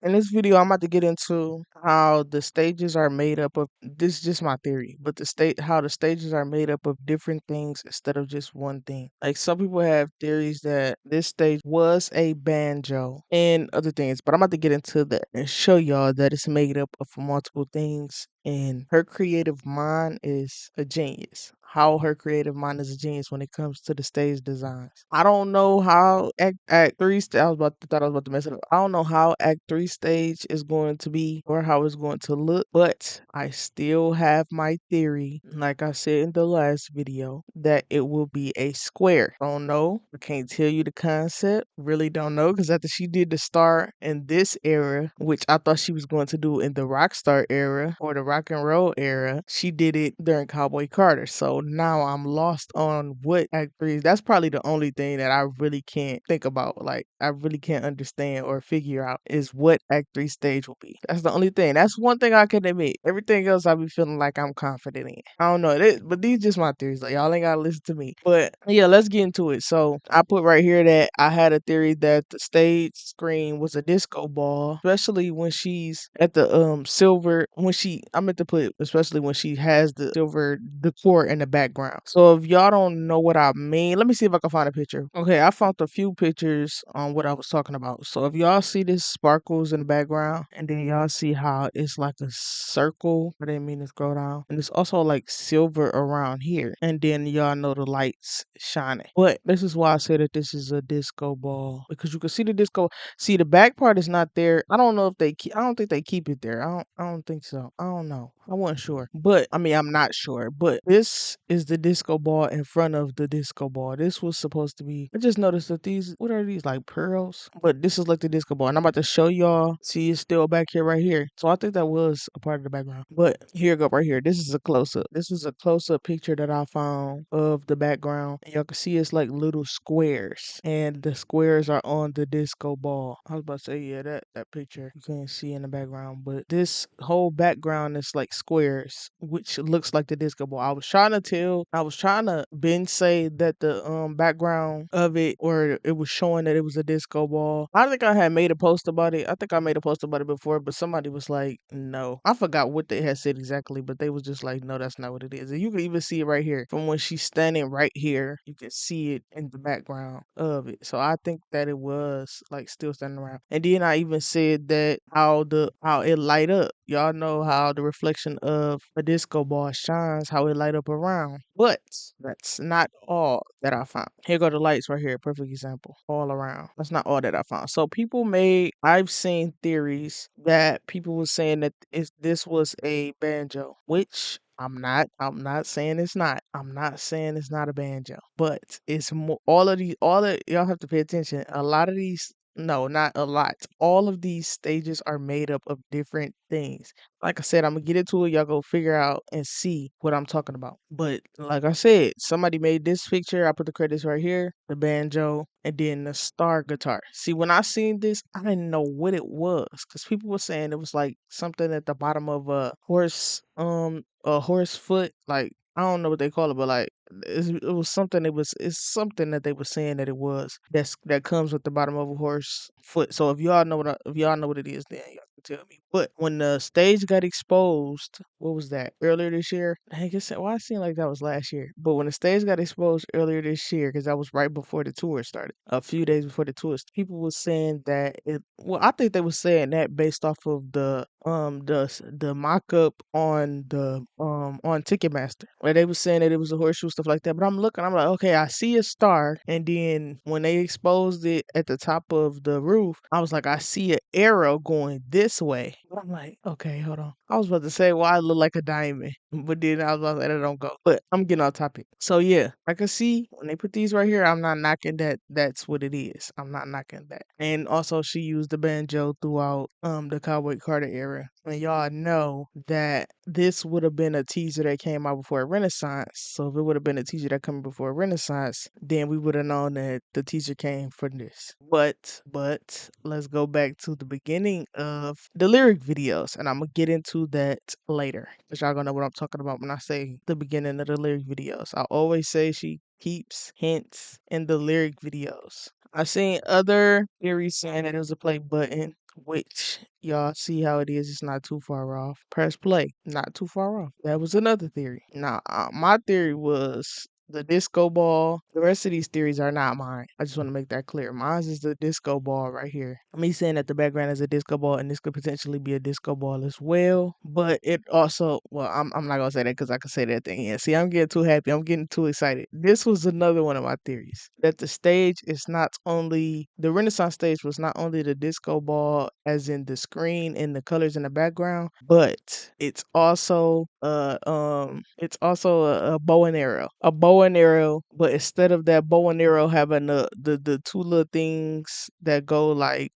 In this video, I'm about to get into how the stages are made up of. This is just my theory, but how the stages are made up of different things instead of just one thing. Like some people have theories that this stage was a banjo and other things, but I'm about to get into that and show y'all that it's made up of multiple things. And her creative mind is a genius. How her creative mind is a genius when it comes to the stage designs. I don't know how Act Three. I was about to thought I was about to mess it up. I don't know how Act Three stage is going to be or how it's going to look, but I still have my theory. Like I said in the last video, that it will be a square. I don't know. I can't tell you the concept. Really don't know because after she did the star in this era, which I thought she was going to do in the rock star era or the rock and roll era, she did it during Cowboy Carter. So now I'm lost on what Act 3 is. That's probably the only thing that I really can't think about. Like, I really can't understand or figure out is what Act 3 stage will be. That's the only thing. That's one thing I can admit. Everything else I be feeling like I'm confident in. I don't know. But these just my theories. Like, y'all ain't gotta listen to me. But yeah, let's get into it. So I put right here that I had a theory that the stage screen was a disco ball, especially when she's at the silver when she I meant to put especially when she has the silver decor in the background. So if y'all don't know what I mean, let me see if I can find a picture. Okay, I found a few pictures on what I was talking about. So if y'all see this sparkles in the background, and then y'all see how it's like a circle. I didn't mean to scroll down. And it's also like silver around here. And then y'all know the lights shining. But this is why I say that this is a disco ball. Because you can see the disco. See, the back part is not there. I don't know if they keep. I don't think they keep it there. I don't think so. I don't know. I wasn't sure. But I mean, I'm not sure. But this is the disco ball in front of the disco ball. This was supposed to be. I just noticed that these. What are these, like pearls? But this is like the disco ball, and I'm about to show y'all. See, it's still back here, right here. So I think that was a part of the background. But here you go, right here. This is a close up. This is a close up picture that I found of the background. And y'all can see it's like little squares, and the squares are on the disco ball. I was about to say, yeah, that picture you can't see in the background, but this whole background is like squares, which looks like the disco ball. I was trying to Ben say that the background of it, or it was showing that it was a disco ball. I think I had made a post about it. I think I made a post about it before, but somebody was like, no. I forgot what they had said exactly, but they was just like, no, that's not what it is. And you can even see it right here. From when she's standing right here, you can see it in the background of it. So I think that it was like still standing around. And then I even said that how it light up. Y'all know how the reflection of a disco ball shines, how it light up around. But that's not all that I found. Here go the lights right here, perfect example. All around. That's not all that I found. So I've seen theories that people were saying that this was a banjo, which I'm not saying it's not. I'm not saying it's not a banjo. But it's more all of y'all have to pay attention. A lot of these no, not a lot. All of these stages are made up of different things. Like I said, I'm gonna get into it. Y'all go figure out and see what I'm talking about. But like I said, somebody made this picture. I put the credits right here, the banjo, and then the star guitar. See, when I seen this, I didn't know what it was because people were saying it was like something at the bottom of a horse foot. Like I don't know what they call it, but like it was something. It's something that they were saying that it was that comes with the bottom of a horse foot. So if y'all know what it is, then y'all can tell me. But when the stage got exposed, what was that earlier this year? I guess well, I seemed like that was last year. But when the stage got exposed earlier this year, because that was right before the tour started, a few days before the tour, people were saying that it. Well, I think they were saying that based off of the mock up on Ticketmaster, where they were saying that it was a horseshoe stuff like that. But I'm looking, I'm like, okay, I see a star, and then when they exposed it at the top of the roof, I was like, I see an arrow going this way. But I'm like, okay, hold on. I was about to say, well, I look like a diamond, but then I was about to say, that don't go. But I'm getting off topic. So yeah, I can see when they put these right here, I'm not knocking that. That's what it is. I'm not knocking that. And also, she used the banjo throughout the Cowboy Carter era. And y'all know that this would have been a teaser that came out before Renaissance. So if it would have been a teaser that came before Renaissance, then we would have known that the teaser came from this. But let's go back to the beginning of the lyric videos, and I'm gonna get into that later. Cause y'all gonna know what I'm talking about when I say the beginning of the lyric videos. I always say she keeps hints in the lyric videos. I've seen other theories saying that it was a play button. which y'all see how it is. It's not too far off. Press play. Not too far off. That was another theory. Now, my theory was the disco ball. The rest of these theories are not mine. I just want to make that clear. Mine is the disco ball right here. Me saying that the background is a disco ball, and this could potentially be a disco ball as well. But it also, well, I'm not gonna say that because I could say that at the end. See, I'm getting too happy. I'm getting too excited. This was another one of my theories that the stage is not only the Renaissance stage was not only the disco ball, as in the screen and the colors in the background, but it's also a bow and arrow. A bow and arrow, but instead of that bow and arrow having the two little things that go like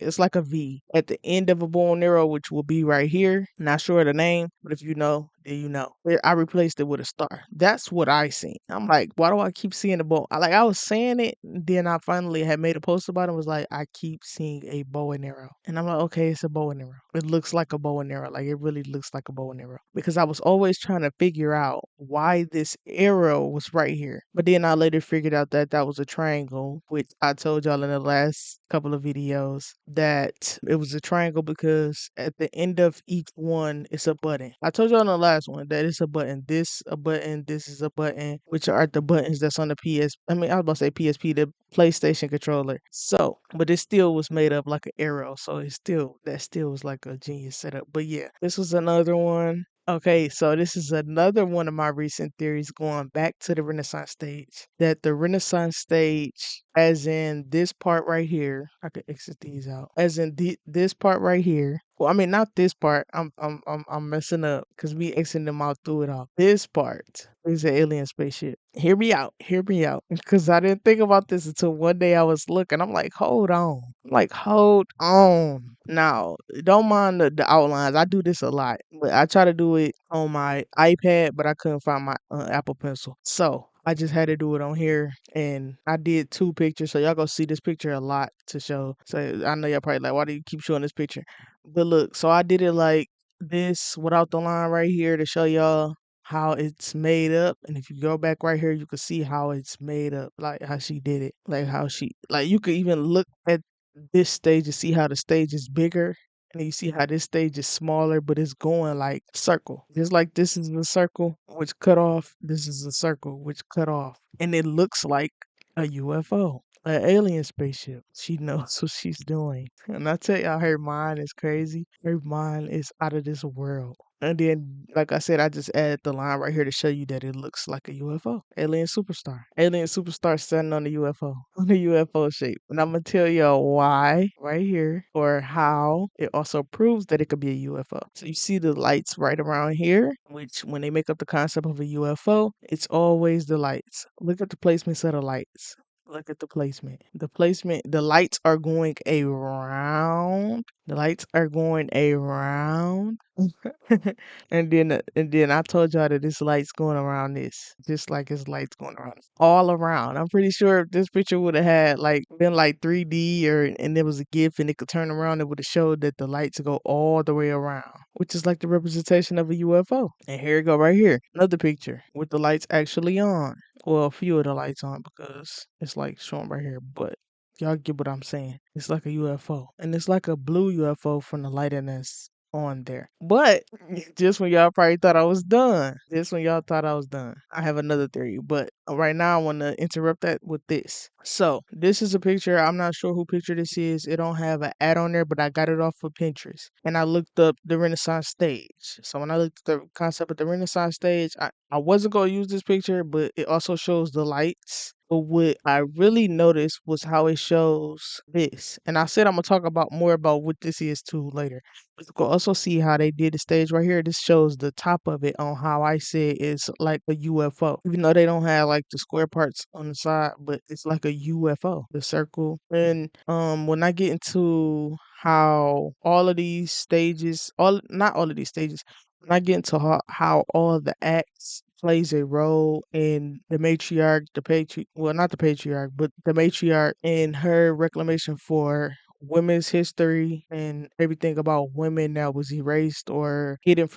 it's like a V at the end of a bow and arrow, which will be right here. Not sure of the name, but if you know, then you know. I replaced it with a star. That's what I seen. I'm like, why do I keep seeing the bow? I was saying it, then I finally had made a post about it. Was like, I keep seeing a bow and arrow, and I'm like, okay, it's a bow and arrow. It looks like a bow and arrow. Like it really looks like a bow and arrow because I was always trying to figure out why this arrow was right here. But then I later figured out that that was a triangle, which I told y'all in the last couple of videos that it was a triangle because at the end of each one it's a button. I told y'all in the last one that it's a button. This a button, this is a button, which are the buttons that's on the I was about to say PSP, the PlayStation controller. So, but it still was made up like an arrow. So that still was like a genius setup. But yeah, this was another one. Okay, so this is another one of my recent theories going back to the Renaissance stage. That the Renaissance stage, as in this part right here, I could exit these out. As in this part right here. Well, I mean not this part. I'm messing up because we exiting them out through it all. This part is an alien spaceship. Hear me out. Hear me out. Because I didn't think about this until one day I was looking. I'm like, hold on. I'm like, hold on. Now, don't mind the outlines. I do this a lot, but I try to do it on my iPad, but I couldn't find my Apple Pencil. So I just had to do it on here, and I did two pictures. So y'all gonna see this picture a lot to show. So I know y'all probably like, why do you keep showing this picture? But look, so I did it like this without the line right here to show y'all how it's made up. And if you go back right here, you can see how it's made up, like how she did it, like how she, like you could even look at this stage to see how the stage is bigger. And you see how this stage is smaller, but it's going like circle. Just like this is a circle, which cut off. This is a circle, which cut off. And it looks like a UFO, an alien spaceship. She knows what she's doing. And I tell y'all, her mind is crazy. Her mind is out of this world. And then, like I said, I just added the line right here to show you that it looks like a UFO. Alien superstar. Alien superstar standing on the UFO. On the UFO shape. And I'm going to tell y'all why right here or how it also proves that it could be a UFO. So you see the lights right around here, which when they make up the concept of a UFO, it's always the lights. Look at the placements of the lights. Look at the placement. The lights are going around. The lights are going around. And then I told y'all that this light's going around this, just like his light's going around all around. I'm pretty sure if this picture would have had like been like 3D or and there was a GIF and it could turn around, it would have showed that the lights go all the way around, which is like the representation of a UFO. And here we go right here, another picture with the lights actually on. Well, a few of the lights on because it's like showing right here, but y'all get what I'm saying. It's like a UFO, and it's like a blue UFO from the lighting that's on there. But just when y'all probably thought I was done, just when y'all thought I was done, I have another theory. But right now, I want to interrupt that with this. So this is a picture. I'm not sure who picture this is. It don't have an ad on there, but I got it off of Pinterest, and I looked up the Renaissance stage. So when I looked at the concept of the Renaissance stage, I wasn't gonna use this picture, but it also shows the lights. But what I really noticed was how it shows this. And I said I'm gonna talk about more about what this is too later. But you can also see how they did the stage right here. This shows the top of it on how I said it's like a UFO. Even though they don't have like the square parts on the side, but it's like a UFO, the circle. And when I get into how all of these stages, all not all of these stages, when I get into how all of the acts plays a role in the matriarch, well, not the patriarch, but the matriarch in her reclamation for women's history and everything about women that was erased or hidden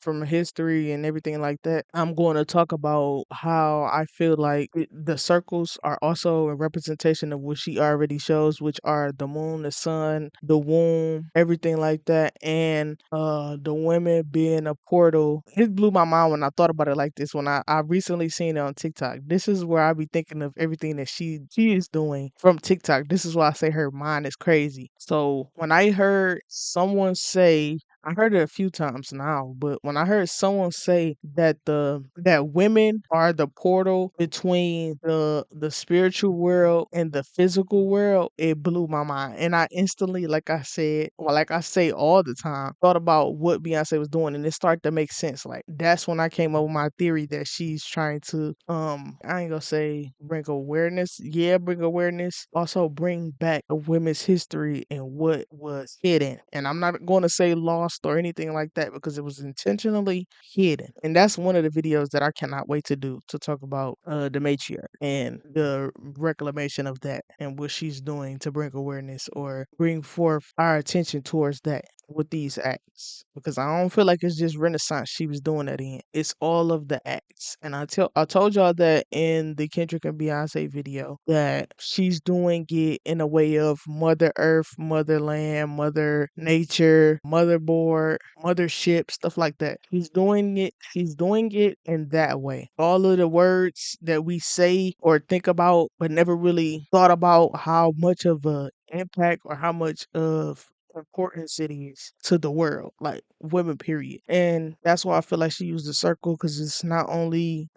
from history and everything like that. I'm going to talk about how I feel like the circles are also a representation of what she already shows, which are the moon, the sun, the womb, everything like that, and the women being a portal. It blew my mind when I thought about it like this. When I recently seen it on TikTok. This is where I be thinking of everything that she is doing from TikTok. This is why I say her mind is crazy. So when I heard someone say, I heard it a few times now, but when I heard someone say that that women are the portal between the spiritual world and the physical world, it blew my mind. And I instantly, like I said, or like I say all the time, thought about what Beyonce was doing, and it started to make sense. Like that's when I came up with my theory that she's trying to I ain't gonna say bring awareness. Yeah, bring awareness. Also bring back a women's history and what was hidden. And I'm not gonna say lost or anything like that because it was intentionally hidden. And that's one of the videos that I cannot wait to do, to talk about the matriarch and the reclamation of that and what she's doing to bring awareness or bring forth our attention towards that with these acts, because I don't feel like it's just Renaissance she was doing that in. It's all of the acts. And I told y'all that in the Kendrick and Beyonce video that she's doing it in a way of Mother Earth, Motherland, Mother Nature, Motherboard, Mothership, stuff like that. She's doing it in that way. All of the words that we say or think about but never really thought about how much of a impact or how much of importance it is to the world, like women, period. And that's why I feel like she used the circle, because it's not only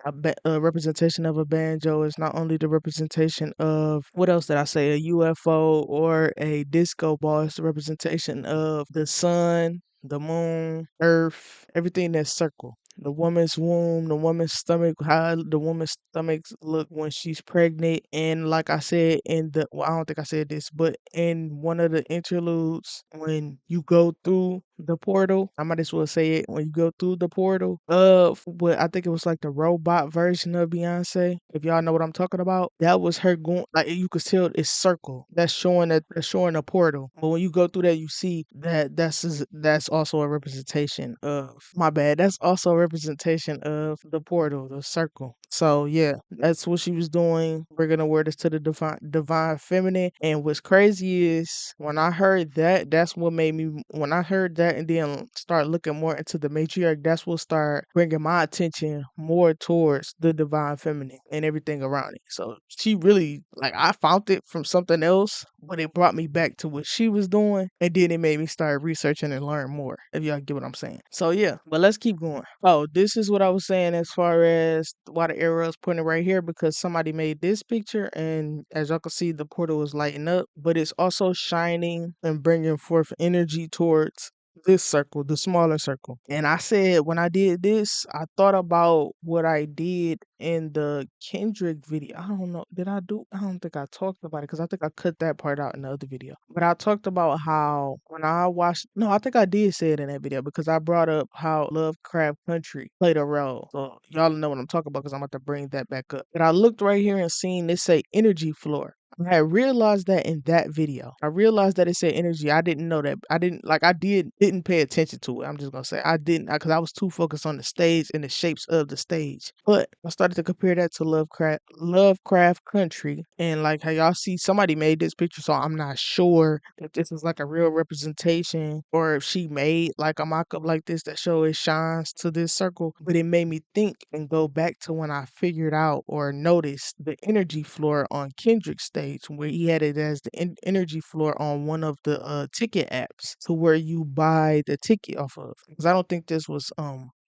a representation of a banjo, it's not only the representation of what else did I say, a UFO or a disco ball, it's the representation of the sun, the moon, earth, everything that's circle. The woman's womb, the woman's stomach, how the woman's stomachs look when she's pregnant. And like I said in well, I don't think I said this, but in one of the interludes, when you go through the portal, I might as well say it, when you go through the portal of what I think it was like the robot version of Beyonce. If y'all know what I'm talking about, that was her going, like you could tell it's circle. That's showing a portal. But when you go through that, you see that that's also a representation of, my bad. That's also a representation of the portal, the circle. So yeah, that's what she was doing, bringing awareness to the divine feminine. And what's crazy is when I heard that, that's what made me. When I heard that, and then start looking more into the matriarch, that's what started bringing my attention more towards the divine feminine and everything around it. So she really, like, I found it from something else, but it brought me back to what she was doing, and then it made me start researching and learn more. If y'all get what I'm saying. So yeah, but let's keep going. Oh, this is what I was saying as far as why the arrow is pointing right here, because somebody made this picture, and as y'all can see, the portal is lighting up, but it's also shining and bringing forth energy towards this circle, the smaller circle. And I said when I did this, I thought about what I did in the Kendrick video. I don't know, did I do? I don't think I talked about it because I think I cut that part out in the other video. But I talked about how when I watched, no, I think I did say it in that video because I brought up how Lovecraft Country played a role. So y'all know what I'm talking about because I'm about to bring that back up. But I looked right here and seen this say energy floor. I realized that in that video. I realized that it said energy. I didn't know that. I didn't like. I didn't pay attention to it. I'm just gonna say I didn't, because I was too focused on the stage and the shapes of the stage. But I started to compare that to Lovecraft Country, and like how y'all see, somebody made this picture, so I'm not sure if this is like a real representation or if she made like a mock-up like this that show it shines to this circle. But it made me think and go back to when I figured out or noticed the energy floor on Kendrick's stage, where he had it as the energy floor on one of the ticket apps to where you buy the ticket off of. Because I don't think this was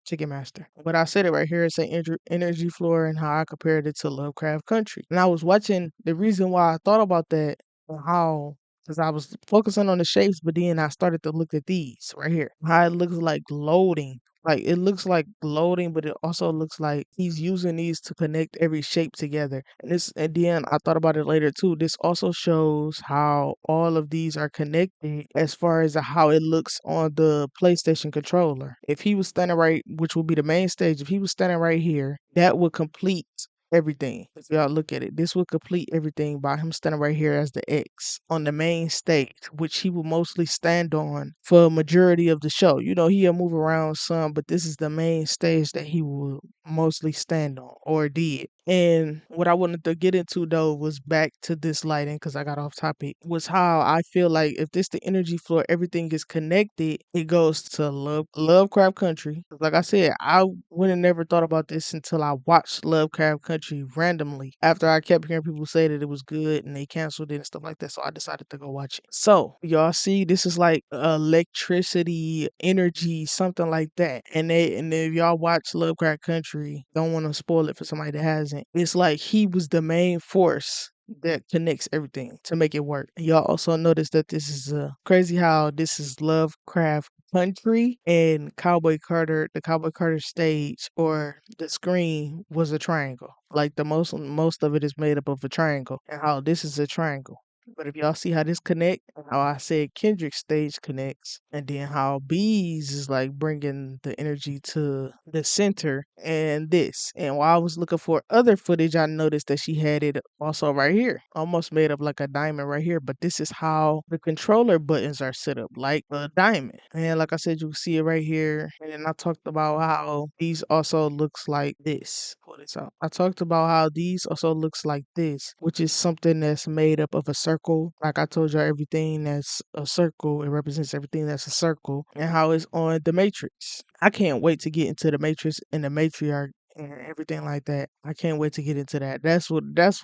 Ticketmaster. But I said it right here. It's an energy floor, and how I compared it to Lovecraft Country. And I was watching, the reason why I thought about that and how, because I was focusing on the shapes, but then I started to look at these right here. How it looks like loading. Like it looks like loading, but it also looks like he's using these to connect every shape together. And then I thought about it later too. This also shows how all of these are connected as far as how it looks on the PlayStation controller. If he was standing right, which would be the main stage, if he was standing right here, that would complete everything. If y'all look at it, this would complete everything by him standing right here as the X on the main stage, which he will mostly stand on for a majority of the show. You know, he'll move around some, but this is the main stage that he will mostly stand on or did. And what I wanted to get into though was back to this lighting because I got off topic. Was how I feel like if this the energy floor, everything is connected. It goes to Lovecraft Country. Like I said, I would have never thought about this until I watched Lovecraft Country randomly. After I kept hearing people say that it was good and they canceled it and stuff like that, so I decided to go watch it. So y'all see, this is like electricity, energy, something like that. And if y'all watch Lovecraft Country, don't want to spoil it for somebody that hasn't. It's like he was the main force that connects everything to make it work. Y'all also notice that this is crazy how this is Lovecraft Country and Cowboy Carter, the Cowboy Carter stage or the screen was a triangle. Like the most of it is made up of a triangle, and how this is a triangle. But if y'all see how this connect, and how I said Kendrick's stage connects, and then how Bees is like bringing the energy to the center, and this. And while I was looking for other footage, I noticed that she had it also right here, almost made up like a diamond right here. But this is how the controller buttons are set up, like a diamond. And like I said, you can see it right here. And then I talked about how these also looks like this. Pull this out. I talked about how these also looks like this, which is something that's made up of a circle. Like I told you, everything that's a circle, it represents everything that's a circle, and how it's on the matrix. I can't wait to get into the matrix and the matriarch and everything like that. I can't wait to get into that. That's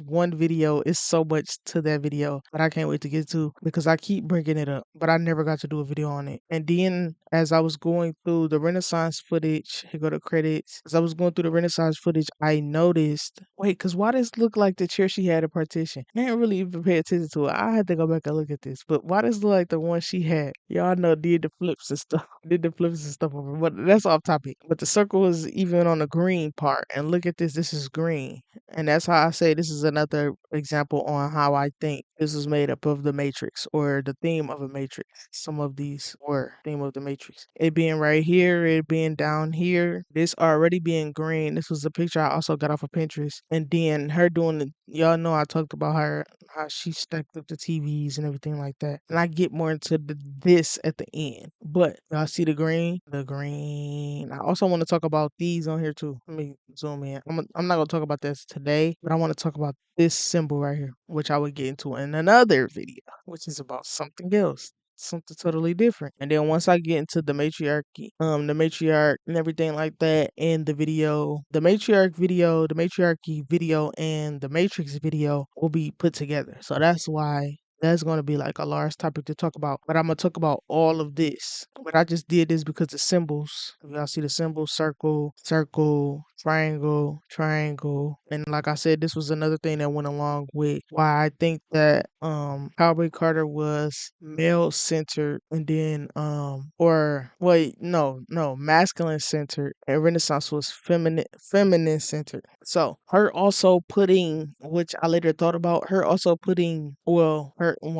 one video. It's so much to that video, but I can't wait to get to because I keep bringing it up, but I never got to do a video on it. And then as I was going through the Renaissance footage, here go the credits. As I was going through the Renaissance footage, I noticed, wait, cause why does look like the chair she had a partition? I didn't really even pay attention to it. I had to go back and look at this, but why does look like the one she had? Y'all know did the flips and stuff, did the flips and stuff over, but that's off topic. But the circle is even on the green part, and look at this. This is green, and that's how I say this is another example on how I think this is made up of the Matrix or the theme of a Matrix. Some of these were theme of the Matrix. It being right here, it being down here, this already being green. This was a picture I also got off of Pinterest, and then her doing the. Y'all know I talked about her how she stacked up the TVs and everything like that. And I get more into this at the end. But y'all see the green? The green. I also want to talk about these on here too. Let me zoom in. I'm not going to talk about this today, but I want to talk about this symbol right here, which I would get into in another video, which is about something else. Something totally different. And then once I get into the matriarch and everything like that in the video, the matriarchy video and the matrix video will be put together. So that's why that's going to be like a large topic to talk about. But I'm going to talk about all of this. But I just did this because the symbols, if y'all see the symbols, circle, circle, triangle, triangle. And like I said, this was another thing that went along with why I think that Cowboy Carter was male centered and then or wait, no, masculine centered and Renaissance was feminine centered. So her also putting, which I later thought about, her also putting, well,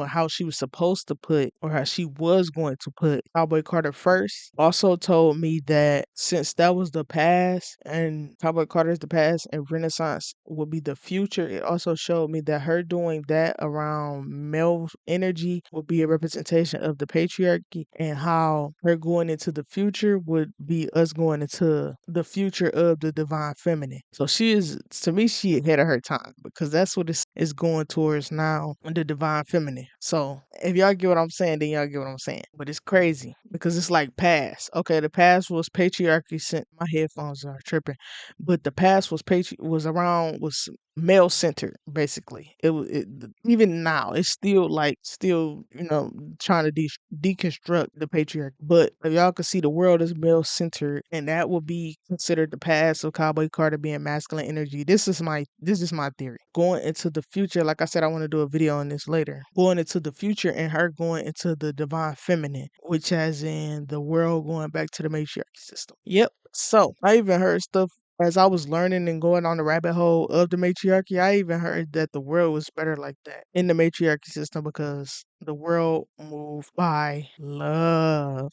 how she was supposed to put or how she was going to put Cowboy Carter first also told me that since that was the past and Cowboy Carter is the past and Renaissance would be the future, it also showed me that her doing that around male energy would be a representation of the patriarchy and how her going into the future would be us going into the future of the divine feminine. So she is, to me, she ahead of her time because that's what it's going towards now, the divine feminine. So if y'all get what I'm saying, then y'all get what I'm saying. But it's crazy because it's like past. Okay, the past was patriarchy. My headphones are tripping, but the past was male centered basically. Even now it's still trying to deconstruct the patriarchy. But if y'all can see, the world is male centered, and that will be considered the past of Cowboy Carter being masculine energy. This is my theory. Going into the future, like I said, I want to do a video on this later. Going into the future and her going into the divine feminine, which as in the world going back to the matriarchy system. Yep. So I even heard stuff as I was learning and going on the rabbit hole of the matriarchy. I even heard that the world was better like that in the matriarchy system because the world moved by love.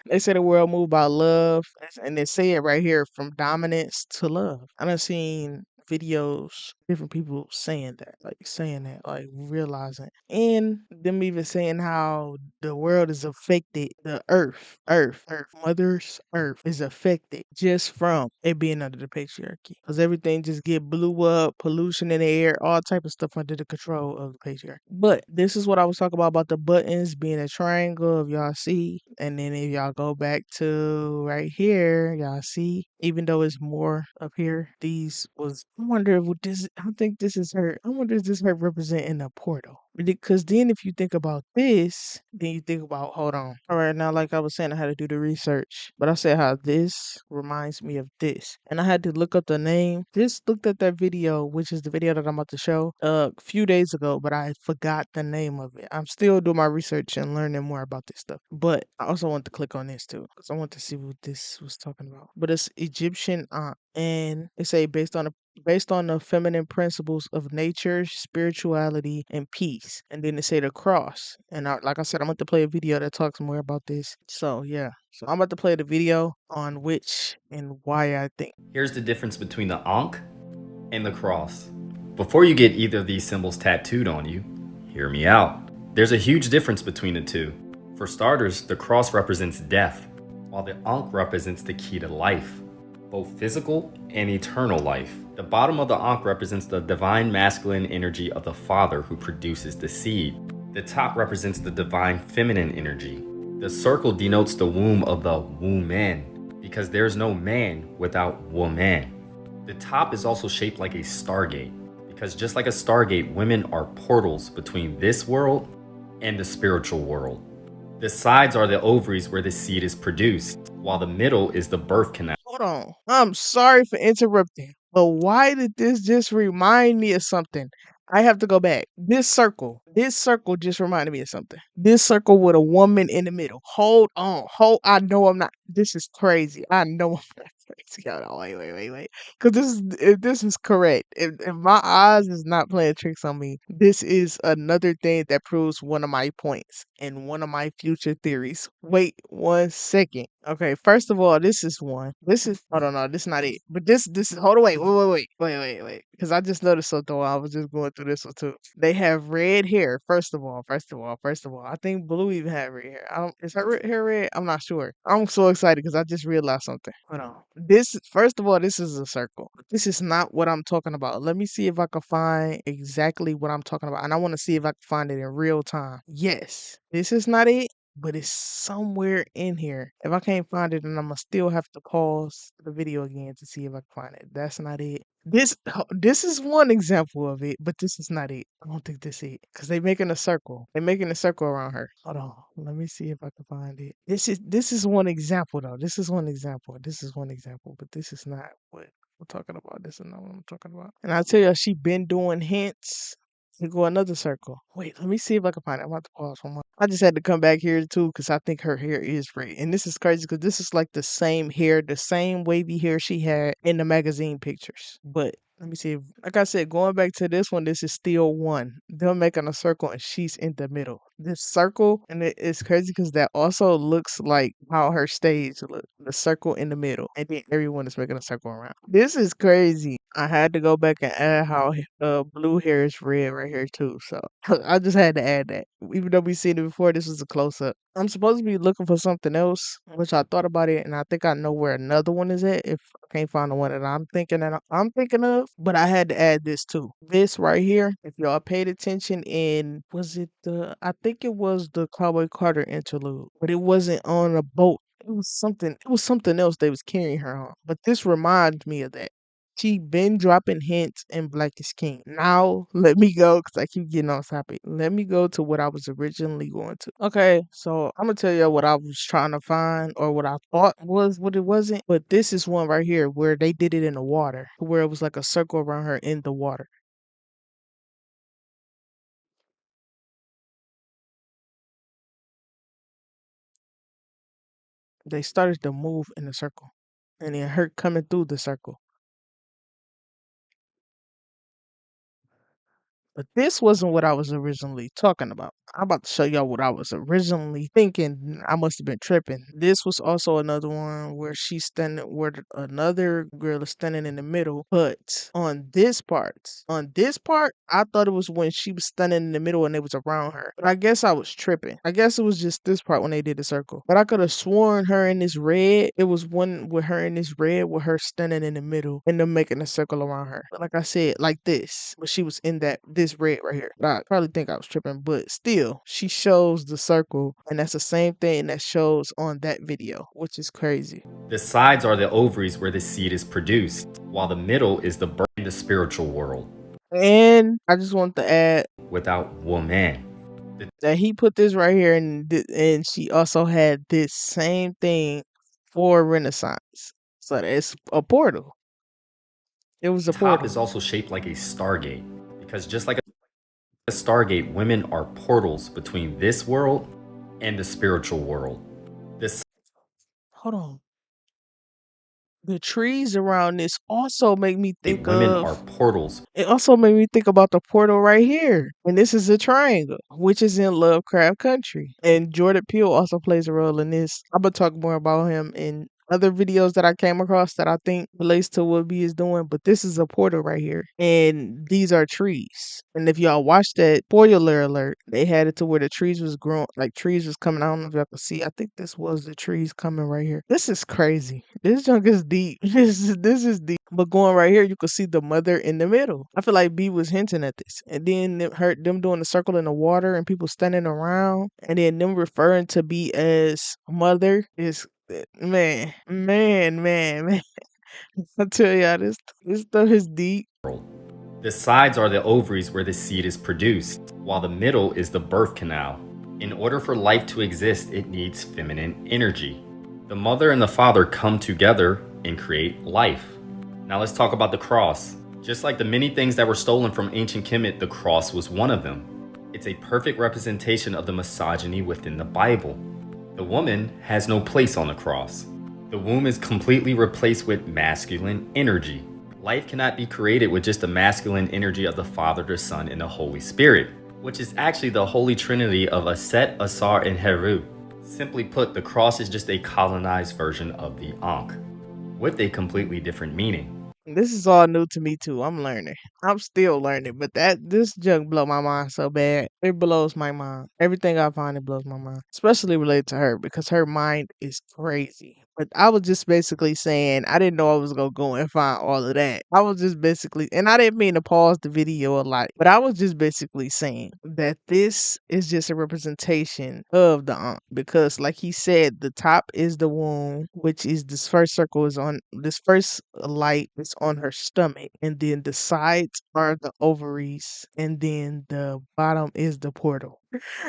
They say the world moved by love, and they say it right here from dominance to love. I done seen videos, different people saying that, like realizing, and them even saying how the world is affected, the Earth is affected just from it being under the patriarchy, because everything just get blew up, pollution in the air, all type of stuff under the control of the patriarchy. But this is what I was talking about the buttons being a triangle, if y'all see, and then if y'all go back to right here, y'all see, even though it's more up here, these was, I wonder if this, I think this is her, I wonder if this her representing a portal. Because then if you think about this, then you think about, hold on. All right, now like I was saying, I had to do the research, but I said how this reminds me of this. And I had to look up the name. Just looked at that video, which is the video that I'm about to show a few days ago, but I forgot the name of it. I'm still doing my research and learning more about this stuff. But I also want to click on this too, because I want to see what this was talking about. But it's Egyptian and it say based on the feminine principles of nature, spirituality, and peace. And then they say the cross. And like I said, I'm going to play a video that talks more about this. So, yeah. So, I'm about to play the video on which and why I think. Here's the difference between the Ankh and the cross. Before you get either of these symbols tattooed on you, hear me out. There's a huge difference between the two. For starters, the cross represents death, while the Ankh represents the key to life, both physical and eternal life. The bottom of the Ankh represents the divine masculine energy of the father who produces the seed. The top represents the divine feminine energy. The circle denotes the womb of the woman, because there's no man without woman. The top is also shaped like a stargate, because just like a stargate, women are portals between this world and the spiritual world. The sides are the ovaries where the seed is produced, while the middle is the birth canal. Hold on. I'm sorry for interrupting, but why did this just remind me of something? I have to go back. This circle just reminded me of something. This circle with a woman in the middle. Hold on. I know I'm not. This is crazy. I know I'm not crazy. Hold on. Wait. Because if this is correct. If my eyes is not playing tricks on me, this is another thing that proves one of my points and one of my future theories. Wait 1 second. Okay, first of all, this is one. This is, hold on, no, this is not it. But this is, hold on, wait. Because I just noticed something while I was just going through this one too. They have red hair. First of all. I think Blue even have red hair. I don't, is her hair red? I'm not sure. I'm so excited because I just realized something. Hold on. First of all, this is a circle. This is not what I'm talking about. Let me see if I can find exactly what I'm talking about. And I want to see if I can find it in real time. Yes, this is not it, but it's somewhere in here. If I can't find it, then I'm gonna still have to pause the video again to see if I can find it. That's not it. This is one example of it, but this is not it. I don't think this is it because they making a circle. They're making a circle around her. Hold on, let me see if I can find it. This is one example though. This is one example. This is one example, but this is not what I'm talking about. This is not what I'm talking about. And I tell you, she been doing hints to go another circle. Wait, let me see if I can find it. I'm about to pause one more. I just had to come back here too because I think her hair is red. And this is crazy because this is like the same hair, the same wavy hair she had in the magazine pictures. But let me see if, like I said, going back to this one, this is still one. They're making a circle and she's in the middle. This circle, and it's crazy because that also looks like how her stage look. The circle in the middle. And then everyone is making a circle around. This is crazy. I had to go back and add how Blue hair is red right here too. So I just had to add that. Even though we seen it before, this was a close up. I'm supposed to be looking for something else, which I thought about it, and I think I know where another one is at. If I can't find the one that I'm thinking of, but I had to add this too. This right here, if y'all paid attention in, was it the? I think it was the Cowboy Carter interlude, but it wasn't on a boat. It was something. It was something else they was carrying her on. But this reminds me of that. She been dropping hints in Black is King. Now let me go because I keep getting off topic. Let me go to what I was originally going to. Okay, so I'm gonna tell you what I was trying to find or what I thought was what it wasn't. But this is one right here where they did it in the water, where it was like a circle around her in the water. They started to move in the circle, and then her coming through the circle. But this wasn't what I was originally talking about. I'm about to show y'all what I was originally thinking. I must have been tripping. This was also another one where she's standing, where another girl is standing in the middle. But on this part, I thought it was when she was standing in the middle and it was around her. But I guess I was tripping. I guess it was just this part when they did the circle. But I could have sworn her in this red. It was one with her in this red with her standing in the middle and them making a circle around her. But like I said, like this, but she was in this red right here. I probably think I was tripping, but still, she shows the circle, and that's the same thing that shows on that video, which is crazy. The sides are the ovaries where the seed is produced, while the middle is the birth in the spiritual world. And I just want to add Without woman. that he put this right here, and she also had this same thing for Renaissance. So it's a portal. It was The a top portal. is also shaped like a stargate, because just like a stargate, women are portals between this world and the spiritual world. This Hold on. The trees around this also make me think women are of portals. it also made me think about the portal right here. And this is a triangle, which is in Lovecraft Country. And Jordan Peele also plays a role in this. I'm gonna talk more about him in other videos that I came across that I think relates to what B is doing. But this is a portal right here. And these are trees. And if y'all watch that, spoiler alert, they had it to where the trees was growing, like trees was coming. I don't know if y'all can see. I think this was the trees coming right here. This is crazy. This junk is deep. This is deep. But going right here, you can see the mother in the middle. I feel like B was hinting at this. And then them doing the circle in the water and people standing around. And then them referring to B as mother is man. I tell y'all this stuff is deep. The sides are the ovaries where the seed is produced, while the middle is the birth canal. In order for life to exist, it needs feminine energy. The mother and the father come together and create life. Now let's talk about the cross. Just like the many things that were stolen from ancient Kemet, the cross was one of them. It's a perfect representation of the misogyny within the Bible. The woman has no place on the cross. The womb is completely replaced with masculine energy. Life cannot be created with just the masculine energy of the Father, the Son, and the Holy Spirit, which is actually the Holy Trinity of Aset, Asar, and Heru. Simply put, the cross is just a colonized version of the Ankh, with a completely different meaning. This is all new to me too. I'm learning. I'm still learning, but this junk blow my mind so bad. It blows my mind. Everything I find it blows my mind, especially related to her because her mind is crazy. But I was just basically saying I didn't know I was gonna go and find all of that. I was just basically, and I didn't mean to pause the video a lot, but I was just basically saying that this is just a representation of the Ankh because, like he said, the top is the womb, which is this first circle is on this first light is on her stomach, and then the sides are the ovaries, and then the bottom is the portal.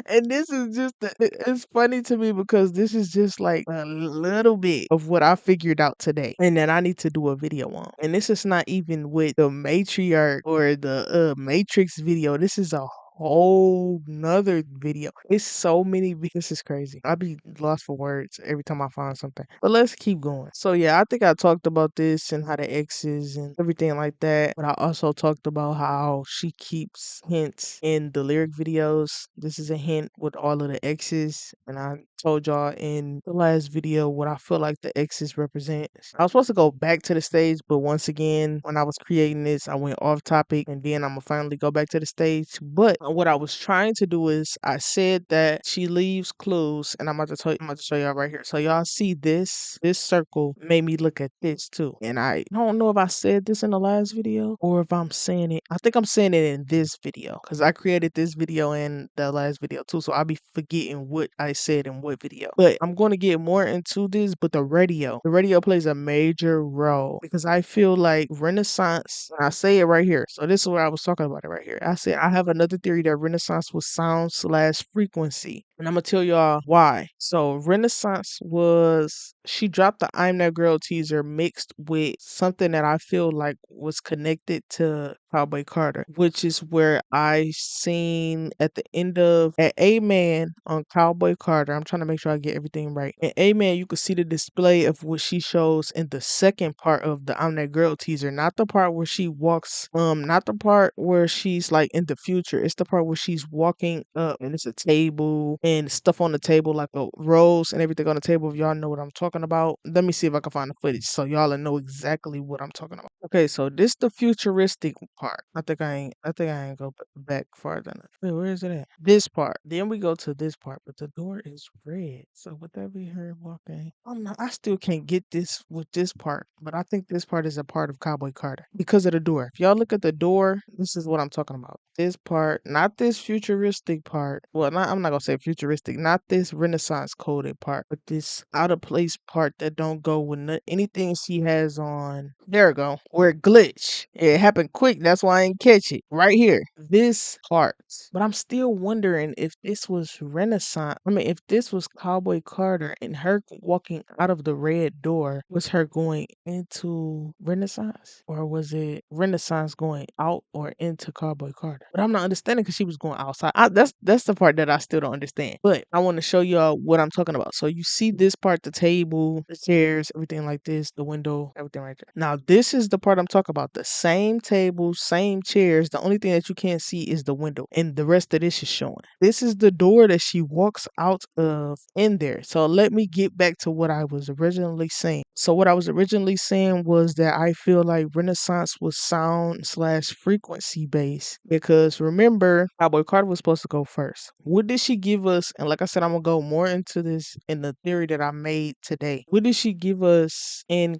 And this is just it's funny to me because this is just like a little bit of what I figured out today and that I need to do a video on. And this is not even with the matriarch or the matrix video. This is a whole nother video. It's so many this is crazy. I be lost for words every time I find something. But let's keep going. So yeah, I think I talked about this and how the X's and everything like that. But I also talked about how she keeps hints in the lyric videos. This is a hint with all of the X's. And I told y'all in the last video what I feel like the X's represent. I was supposed to go back to the stage, but once again, when I was creating this, I went off topic and then I'm gonna finally go back to the stage. But what I was trying to do is I said that she leaves clues, and I'm about to show y'all right here. So y'all see this circle made me look at this too. And I don't know if I said this in the last video or if I'm saying it. I think I'm saying it in this video because I created this video and the last video too. So I'll be forgetting what I said in what video. But I'm going to get more into this. But the radio plays a major role because I feel like Renaissance, and I say it right here. So this is what I was talking about it right here. I said I have another theory that Renaissance was sound/frequency. And I'm gonna tell y'all why. So Renaissance was she dropped the I'm That Girl teaser mixed with something that I feel like was connected to Cowboy Carter, which is where I seen at the end of at Amen on Cowboy Carter. I'm trying to make sure I get everything right. At Amen, you could see the display of what she shows in the second part of the I'm That Girl teaser, not the part where she walks, not the part where she's like in the future. It's the part where she's walking up and it's a table and stuff on the table, like a rose and everything on the table. If y'all know what I'm talking about, let me see if I can find the footage so y'all will know exactly what I'm talking about. Okay, so this the futuristic part. I think I ain't go back farther enough. Wait, where is it at? This part. Then we go to this part, but the door is red. So would that be her walking? Oh no, I still can't get this with this part, but I think this part is a part of Cowboy Carter because of the door. If y'all look at the door, this is what I'm talking about. This part, not this futuristic part. Well, I'm not gonna say futuristic, not this Renaissance coded part, but this out of place part that don't go with anything she has on. There we go. Where it glitch. It happened quick. That's why I ain't catch it. Right here. This part. But I'm still wondering if this was Renaissance. I mean, if this was Cowboy Carter and her walking out of the red door was her going into Renaissance? Or was it Renaissance going out or into Cowboy Carter? But I'm not understanding because she was going outside. That's the part that I still don't understand. But I want to show y'all what I'm talking about. So you see this part, the table, the chairs, everything like this, the window, everything right there. Now this is the part I'm talking about. The same table, same chairs. The only thing that you can't see is the window. And the rest of this is showing. This is the door that she walks out of in there. So let me get back to what I was originally saying. So what I was originally saying was that I feel like Renaissance was sound slash frequency based because remember, Cowboy Carter was supposed to go first. What did she give us? And like I said, I'm gonna go more into this in the theory that I made today. What did she give us in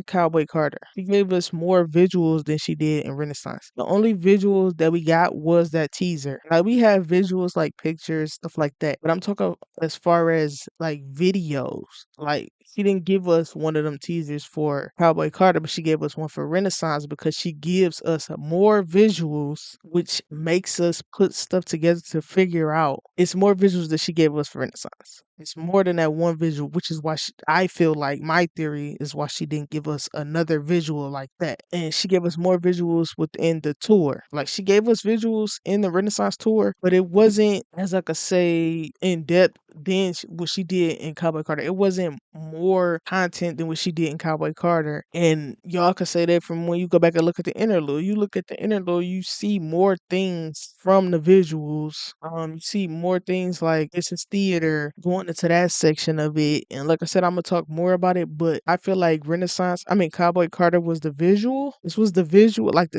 Cowboy Carter? She gave us more visuals than she did in Renaissance. The only visuals that we got was that teaser. Like we have visuals like pictures, stuff like that. But I'm talking as far as like videos. Like she didn't give us one of them teasers for Cowboy Carter, but she gave us one for Renaissance because she gives us more visuals, which makes us put stuff together to figure out. It's more visuals that she gave us for Renaissance. It's more than that one visual, which is why I feel like my theory is why she didn't give us another visual like that. And she gave us more visuals within the tour. Like she gave us visuals in the Renaissance tour, but it wasn't, as I could say, in depth than what she did in Cowboy Carter. It wasn't more content than what she did in Cowboy Carter. And y'all could say that from when you go back and look at the interlude. You look at the interlude, you see more things from the visuals. You see more things like this is theater, going into that section of it. And like I said, I'm gonna talk more about it, but I feel like Cowboy Carter was the visual. This was the visual, like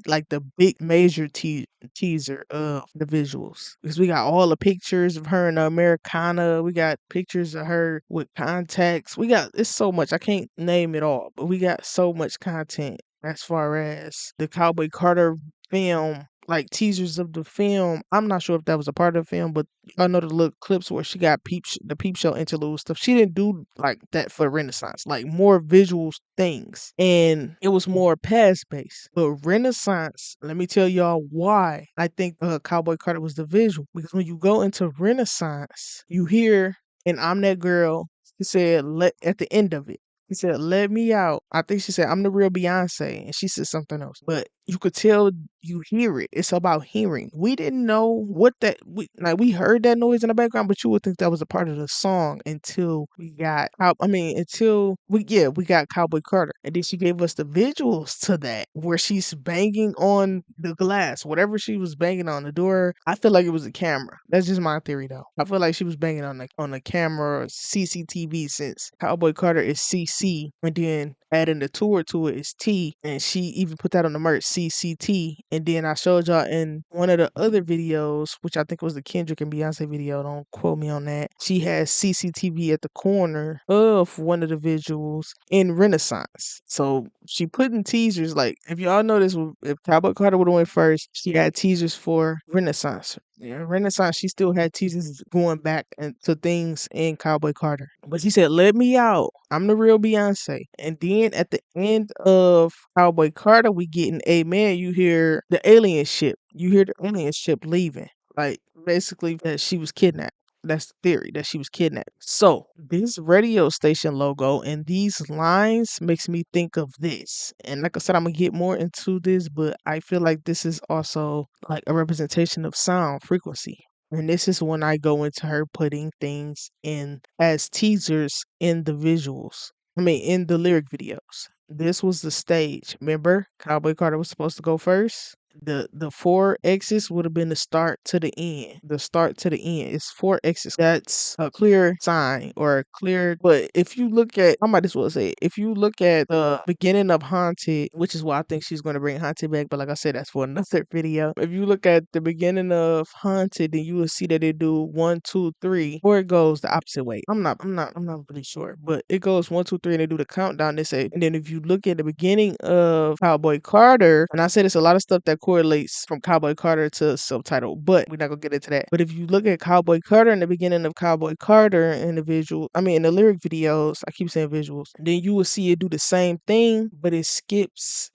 like the big major teaser of the visuals. Because we got all the pictures of her in the Americana. We got pictures of her with contacts. It's so much. I can't name it all, but we got so much content as far as the Cowboy Carter film, like teasers of the film. I'm not sure if that was a part of the film, but I know the little clips where she got the peep show interlude stuff. She didn't do like that for Renaissance, like more visual things, and it was more past based. But Renaissance, let me tell y'all why I think Cowboy Carter was the visual, because when you go into Renaissance, you hear, and I'm that girl. She said, "Let at the end of it." He said, "Let me out." I think she said, "I'm the real Beyoncé," and she said something else. But you could tell, you hear it. It's about hearing. We didn't know what we heard that noise in the background, but you would think that was a part of the song until we got Cowboy Carter. And then she gave us the visuals to that where she's banging on the glass, whatever she was banging on the door. I feel like it was a camera. That's just my theory though. I feel like she was banging on the camera or CCTV, since Cowboy Carter is CC, and then adding the tour to it is T, and she even put that on the merch, CCT. And then I showed y'all in one of the other videos, which I think was the Kendrick and Beyonce video, don't quote me on that, she has CCTV at the corner of one of the visuals in Renaissance. So she put in teasers, like if y'all notice, if Cowboy Carter would have went first, she had teasers for Renaissance. Yeah, Renaissance, she still had teasers going back into things in Cowboy Carter. But she said, "Let me out. I'm the real Beyonce." And then at the end of Cowboy Carter, we get an Amen. You hear the alien ship. You hear the alien ship leaving. Like basically that she was kidnapped. That's the theory that she was kidnapped. So this radio station logo and these lines makes me think of this. And like I said, I'm gonna get more into this, but I feel like this is also like a representation of sound frequency. And this is when I go into her putting things in as teasers in the visuals. I mean, in the lyric videos. This was the stage. Remember, Cowboy Carter was supposed to go first. The four X's would have been the start to the end. The start to the end. It's four X's. That's a clear sign or a clear. But if you look at, I might as well say, it, if you look at the beginning of Haunted, which is why I think she's going to bring Haunted back. But like I said, that's for another video. If you look at the beginning of Haunted, then you will see that they do 1, 2, 3, or it goes the opposite way. I'm not really sure, but it goes 1, 2, 3, and they do the countdown. They say, and then if you look at the beginning of Cowboy Carter, and I said it's a lot of stuff that correlates from Cowboy Carter to subtitle, but we're not gonna get into that. But if you look at Cowboy Carter in the beginning of Cowboy Carter in the visual, I mean in the lyric videos, I keep saying visuals, then you will see it do the same thing, but it skips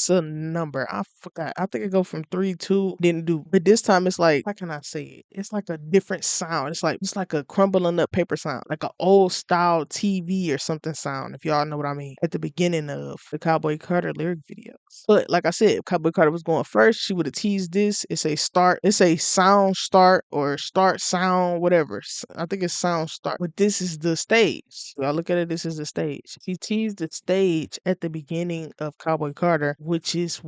a number. I forgot. I think it go from 3, 2, didn't do, but this time it's like, how can I say it? It's like a different sound. It's like a crumbling up paper sound, like an old style TV or something sound, if y'all know what I mean, at the beginning of the Cowboy Carter lyric videos. But like I said, if Cowboy Carter was going first, she would have teased this. It's a sound start or start sound, whatever. I think it's sound start. But this is the stage. Y'all look at it, this is the stage. She teased the stage at the beginning of Cowboy Carter, which is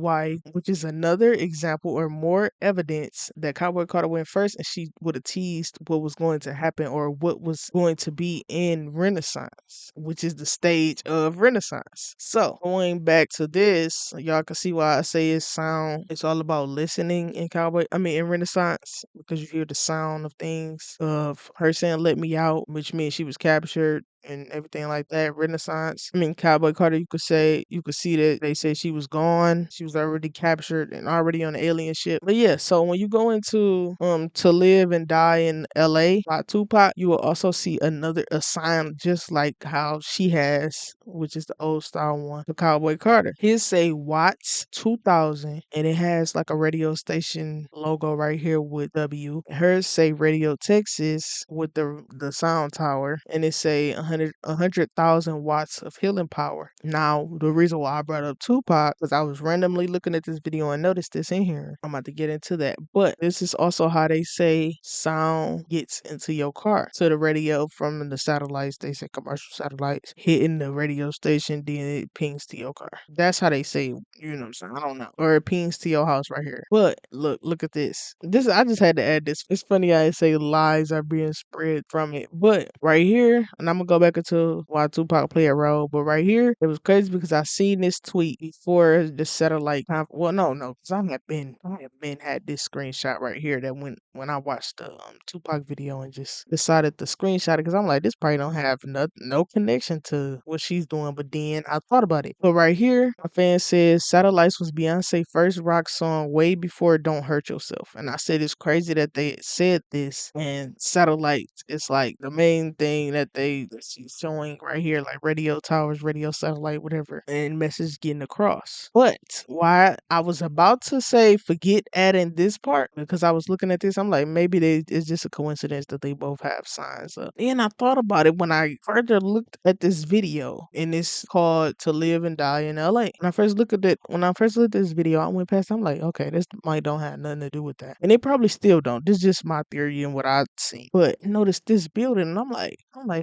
another example or more evidence that Cowboy Carter went first and she would have teased what was going to happen or what was going to be in Renaissance, which is the stage of Renaissance. So going back to this, y'all can see why I say it's all about listening in in Renaissance, because you hear the sound of things of her saying let me out, which means she was captured and everything like that. Renaissance. I mean, Cowboy Carter, you could see that they say she was gone. She was already captured and already on the alien ship. But yeah, so when you go into To Live and Die in LA by Tupac, you will also see a sign just like how she has, which is the old style one, the Cowboy Carter. His say Watts 2000 and it has like a radio station logo right here with W. Hers say Radio Texas with the sound tower and it say 100,000 watts of healing power. Now, the reason why I brought up Tupac because I was randomly looking at this video and noticed this in here. I'm about to get into that. But this is also how they say sound gets into your car. So the radio from the satellites, they say commercial satellites, hitting the radio station, then it pings to your car. That's how they say, you know what I'm saying? I don't know. Or it pings to your house right here. But look at this. I just had to add this. It's funny how I say lies are being spread from it. But right here, and I'm gonna go back into why Tupac played a role, but right here, it was crazy because I seen this tweet before the satellite well no, because I have been had this screenshot right here that when I watched the Tupac video and just decided to screenshot it because I'm like, this probably don't have no connection to what she's doing. But then I thought about it. But right here, my fan says Satellites was Beyonce's first rock song way before Don't Hurt Yourself. And I said it's crazy that they said this and Satellites is like the main thing that she's showing right here, like radio towers, radio satellite, whatever, and message getting across. But why I was about to say forget adding this part because I was looking at this, I'm like, maybe it's just a coincidence that they both have signs up. And I thought about it when I further looked at this video, and it's called To Live and Die in LA. When I first looked at this video, I went past, I'm like, okay, this might don't have nothing to do with that. And they probably still don't. This is just my theory and what I've seen. But notice this building, and I'm like,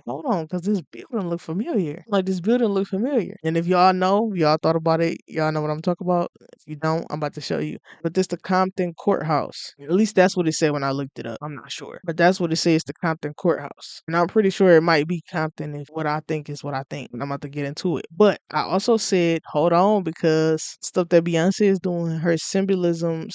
hold on, because this building look familiar. Like this building look familiar. And if y'all know, y'all thought about it, y'all know what I'm talking about. If you don't, I'm about to show you. But this the Compton Courthouse. At least that's what it said when I looked it up. I'm not sure. But that's what it says, the Compton Courthouse. And I'm pretty sure it might be Compton if what I think is what I think. And I'm about to get into it. But I also said, hold on, because stuff that Beyonce is doing, her symbolism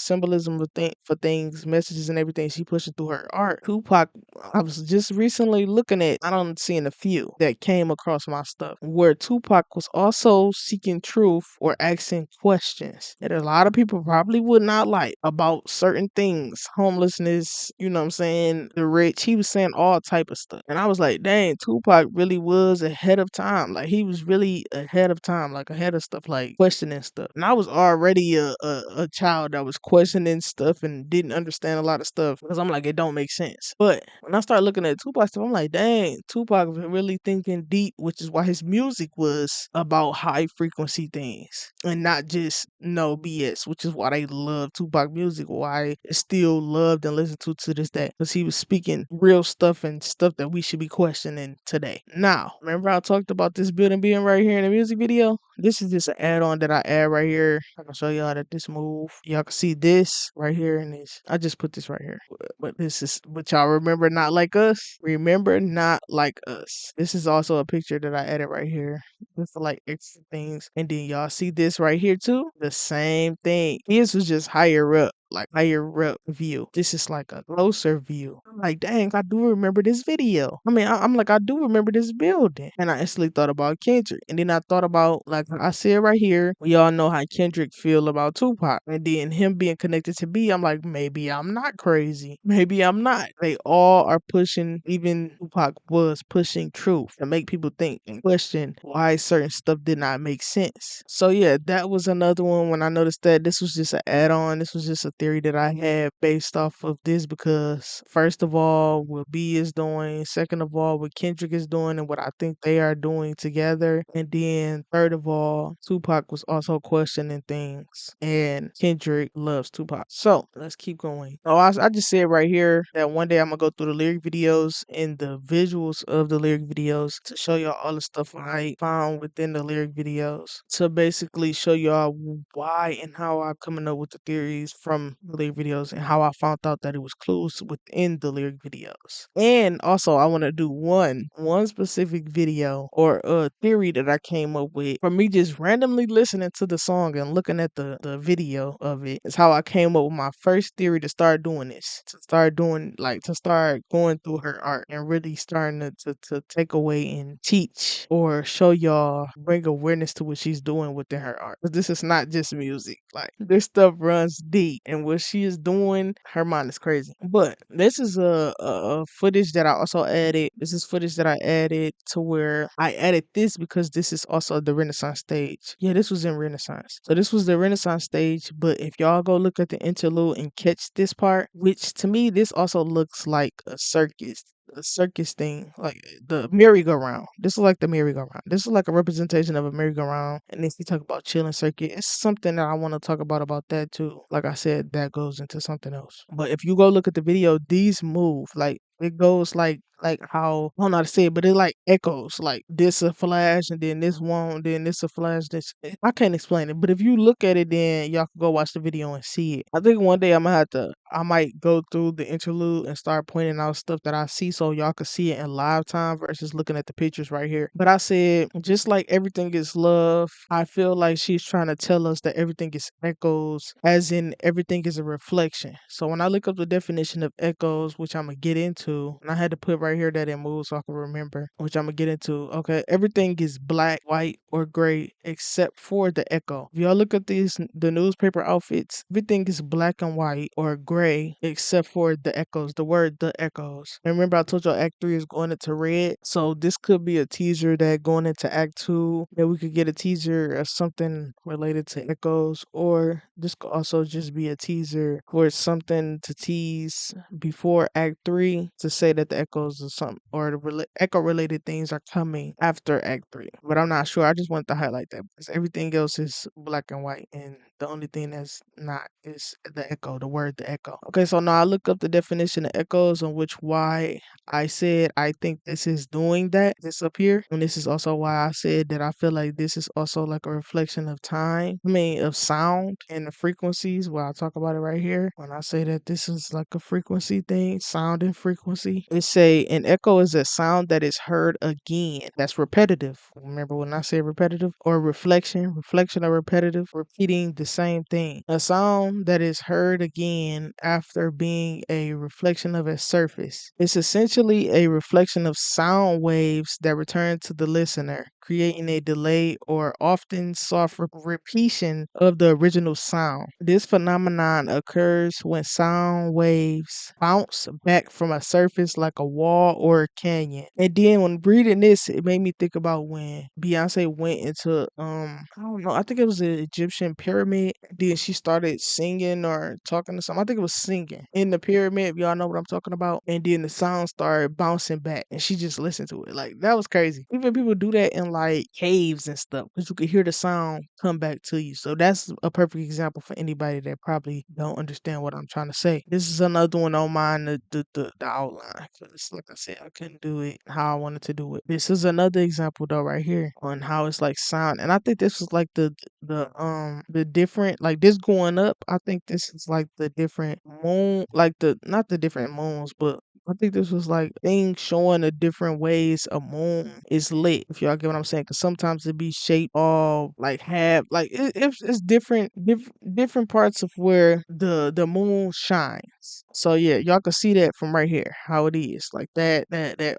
for things, messages and everything she pushing through her art. Tupac, I was just recently looking at, I don't see in a few few that came across my stuff where Tupac was also seeking truth or asking questions that a lot of people probably would not like about certain things, homelessness, you know what I'm saying, the rich. He was saying all type of stuff. And I was like, dang, Tupac really was ahead of time. Like he was really ahead of time, like ahead of stuff, like questioning stuff. And I was already a child that was questioning stuff and didn't understand a lot of stuff because I'm like, it don't make sense. But when I started looking at Tupac stuff, I'm like, dang, Tupac was really thinking deep, which is why his music was about high frequency things and not just no BS, which is why they love Tupac music, why it's still loved and listened to this day, because he was speaking real stuff and stuff that we should be questioning today. Now, remember I talked about this building being right here in the music video? This is just an add-on that I add right here. I can show y'all that this move. Y'all can see this right here in this. I just put this right here. But this is, but y'all remember not like us? Remember not like us. This is also a picture that I added right here. Just for like extra things. And then y'all see this right here too? The same thing. His was just higher up. Like higher up view. This is like a closer view. I'm like, dang, I do remember this video. I mean, I'm like, I do remember this building. And I instantly thought about Kendrick. And then I thought about, like I said right here, we all know how Kendrick feel about Tupac. And then him being connected to B, I'm like, maybe I'm not crazy. Maybe I'm not. They all are pushing, even Tupac was pushing truth to make people think and question why certain stuff did not make sense. So yeah, that was another one when I noticed that this was just an add-on. This was just a theory that I had based off of this because first of all, what B is doing, second of all, what Kendrick is doing and what I think they are doing together. And then third of all, Tupac was also questioning things and Kendrick loves Tupac. So let's keep going. Oh, I just said right here that one day I'm gonna go through the lyric videos and the visuals of the lyric videos to show y'all all the stuff I found within the lyric videos to basically show y'all why and how I'm coming up with the theories from the lyric videos and how I found out that it was clues within the lyric videos. And also I want to do one specific video or a theory that I came up with from me just randomly listening to the song and looking at the video of it. Is how I came up with my first theory to start doing this. To start doing like to start going through her art and really starting to take away and teach or show y'all, bring awareness to what she's doing within her art. 'Cause this is not just music. Like this stuff runs deep, and what she is doing, her mind is crazy. But this is a footage that I also added. This is footage that I added to where I added this because this is also the Renaissance stage. Yeah, this was in Renaissance. So this was the Renaissance stage. But if y'all go look at the interlude and catch this part, which to me this also looks like a circus thing, like the merry-go-round. This is like the merry-go-round. This is like a representation of a merry-go-round. And if you talk about chilling circuit, it's something that I want to talk about that too. Like I said, that goes into something else. But if you go look at the video, these move like it goes like how I don't know how to say it, but it like echoes. Like this a flash and then this one, then this a flash. This I can't explain it, but if you look at it, then y'all can go watch the video and see it. I think one day I might go through the interlude and start pointing out stuff that I see so y'all can see it in live time versus looking at the pictures right here. But I said, just like everything is love, I feel like she's trying to tell us that everything is echoes, as in everything is a reflection. So when I look up the definition of echoes, which I'm gonna get into, and I had to put right here that it moves so I can remember, which I'm gonna get into. Okay, everything is black, white, or gray except for the echo. If y'all look at the newspaper outfits, everything is black and white or gray except for the echoes, the word the echoes. And remember I told y'all Act 3 is going into red. So this could be a teaser that going into Act 2, that we could get a teaser of something related to echoes, or this could also just be a teaser for something to tease before Act 3 to say that the echoes or something or the echo related things are coming after Act 3. But I'm not sure. I just wanted to highlight that because everything else is black and white, and the only thing that's not is the echo, the word the echo. Okay, so now I look up the definition of echoes, on which why I said I think this is doing that, this up here. And this is also why I said that I feel like this is also like a reflection of time. I mean, of sound and the frequencies. Where I talk about it right here. When I say that this is like a frequency thing, sound and frequency. It say an echo is a sound that is heard again. That's repetitive. Remember when I say repetitive or reflection or repetitive, repeating the same thing. A sound that is heard again after being a reflection of its surface. It's essentially a reflection of sound waves that return to the listener, creating a delay or often soft repeation of the original sound. This phenomenon occurs when sound waves bounce back from a surface like a wall or a canyon. And then when reading this, it made me think about when Beyonce went into I don't know, I think it was an Egyptian pyramid. Then she started singing or talking to something. I think it was singing in the pyramid. Y'all know what I'm talking about. And then the sound started bouncing back, and she just listened to it. Like that was crazy. Even people do that in like caves and stuff because you could hear the sound come back to you. So that's a perfect example for anybody that probably don't understand what I'm trying to say. This is another one on mine, the outline. 'Cause like I said, I couldn't do it how I wanted to do it. This is another example though right here on how it's like sound. And I think this was like the different, like this going up, I think this is like the different moon, like the not the different moons, but I think this was like things showing the different ways a moon is lit. If y'all get what I'm saying, because sometimes it be shaped all like half, like it's different parts of where the moon shines. So yeah, y'all can see that from right here how it is like that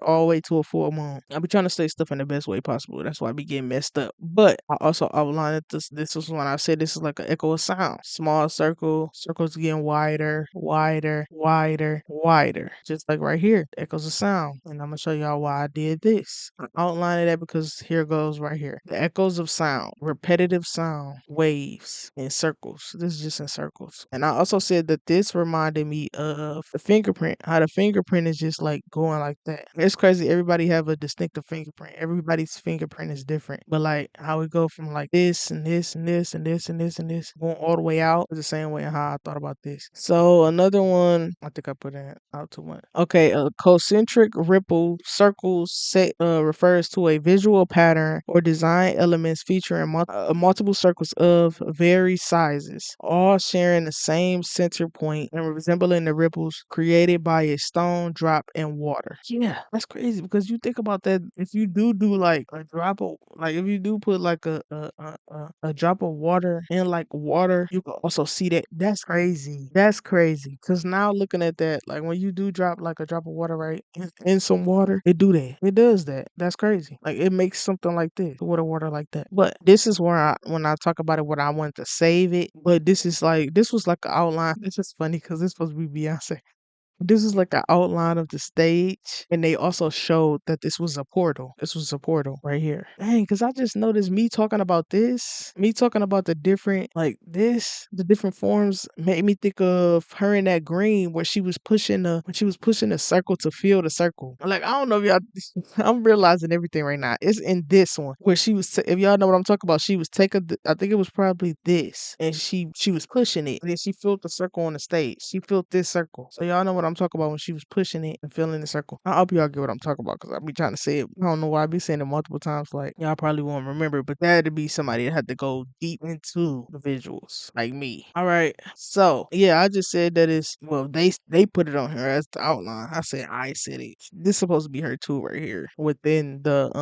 all the way to a full moon. I be trying to say stuff in the best way possible. That's why I be getting messed up. But I also outlined it. This was when I said this is like an echo of sound. Small circle, circles getting wider, wider, wider, wider. Just like right here, echoes of sound. And I'm gonna show y'all why I did this. I outlined that because here goes right here. The echoes of sound, repetitive sound, waves in circles. This is just in circles. And I also said that this reminded me of the fingerprint. How the fingerprint is just like going like that. It's crazy. Everybody have a distinctive fingerprint. Everybody's fingerprint is different. But like how we go from like this and this and this and this and this and this going all the way out is the same way how I thought about this. So another one, I think I put it out to one. Okay, a concentric ripple circles set refers to a visual pattern or design elements featuring multiple circles of various sizes, all sharing the same center point and resembling the ripples created by a stone drop in water. Yeah, that's crazy because you think about that. If you do like a drop of, like if you do put like a drop of water in like water, you can also see that. That's crazy. That's crazy. Cause now looking at that, like when you do drop like a drop of water right in some water, it do that. It does that. That's crazy. Like it makes something like this, water like that. But this is where when I talk about it, what I wanted to save it. But this was like an outline. It's just funny because it's supposed to be Beyonce. This is like an outline of the stage, and they also showed that this was a portal. This was a portal right here. Dang, because I just noticed me talking about this, me talking about the different, like this, the different forms made me think of her in that green where she was pushing when she was pushing the circle to fill the circle. Like, I don't know if y'all, I'm realizing everything right now. It's in this one where she was, if y'all know what I'm talking about, she was taking, I think it was probably this, and she was pushing it, and then she filled the circle on the stage. She filled this circle. So y'all know what I'm talking about when she was pushing it and filling the circle. I hope y'all get what I'm talking about because I be trying to say it. I don't know why I be saying it multiple times. Like y'all probably won't remember, but that had to be somebody that had to go deep into the visuals, like me. All right. So yeah, I just said that it's well they put it on here as the outline. I said I said it. This is supposed to be her too right here within the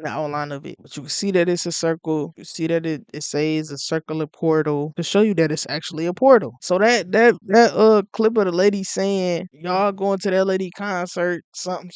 outline of it. But you can see that it's a circle. You see that it says a circular portal to show you that it's actually a portal. So that clip of the lady saying y'all going to that lady concert something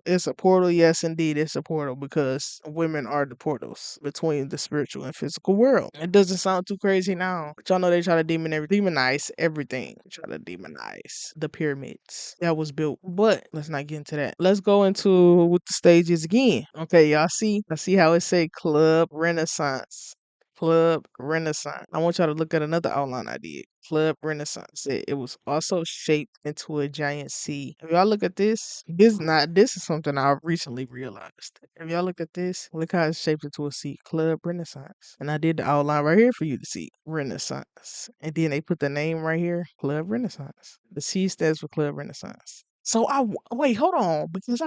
it's a portal. Yes, indeed, it's a portal because women are the portals between the spiritual and physical world. It doesn't sound too crazy now, but y'all know they try to demonize everything. They try to demonize the pyramids that was built. But let's not get into that. Let's go into with the stages again. Okay, y'all see? I see how it say Club Renaissance. Club Renaissance. I want y'all to look at another outline I did. Club Renaissance. It was also shaped into a giant C. If y'all look at this, this is something I recently realized. If y'all look at this, look how it's shaped into a C. Club Renaissance. And I did the outline right here for you to see. Renaissance. And then they put the name right here. Club Renaissance. The C stands for Club Renaissance. So wait, hold on, because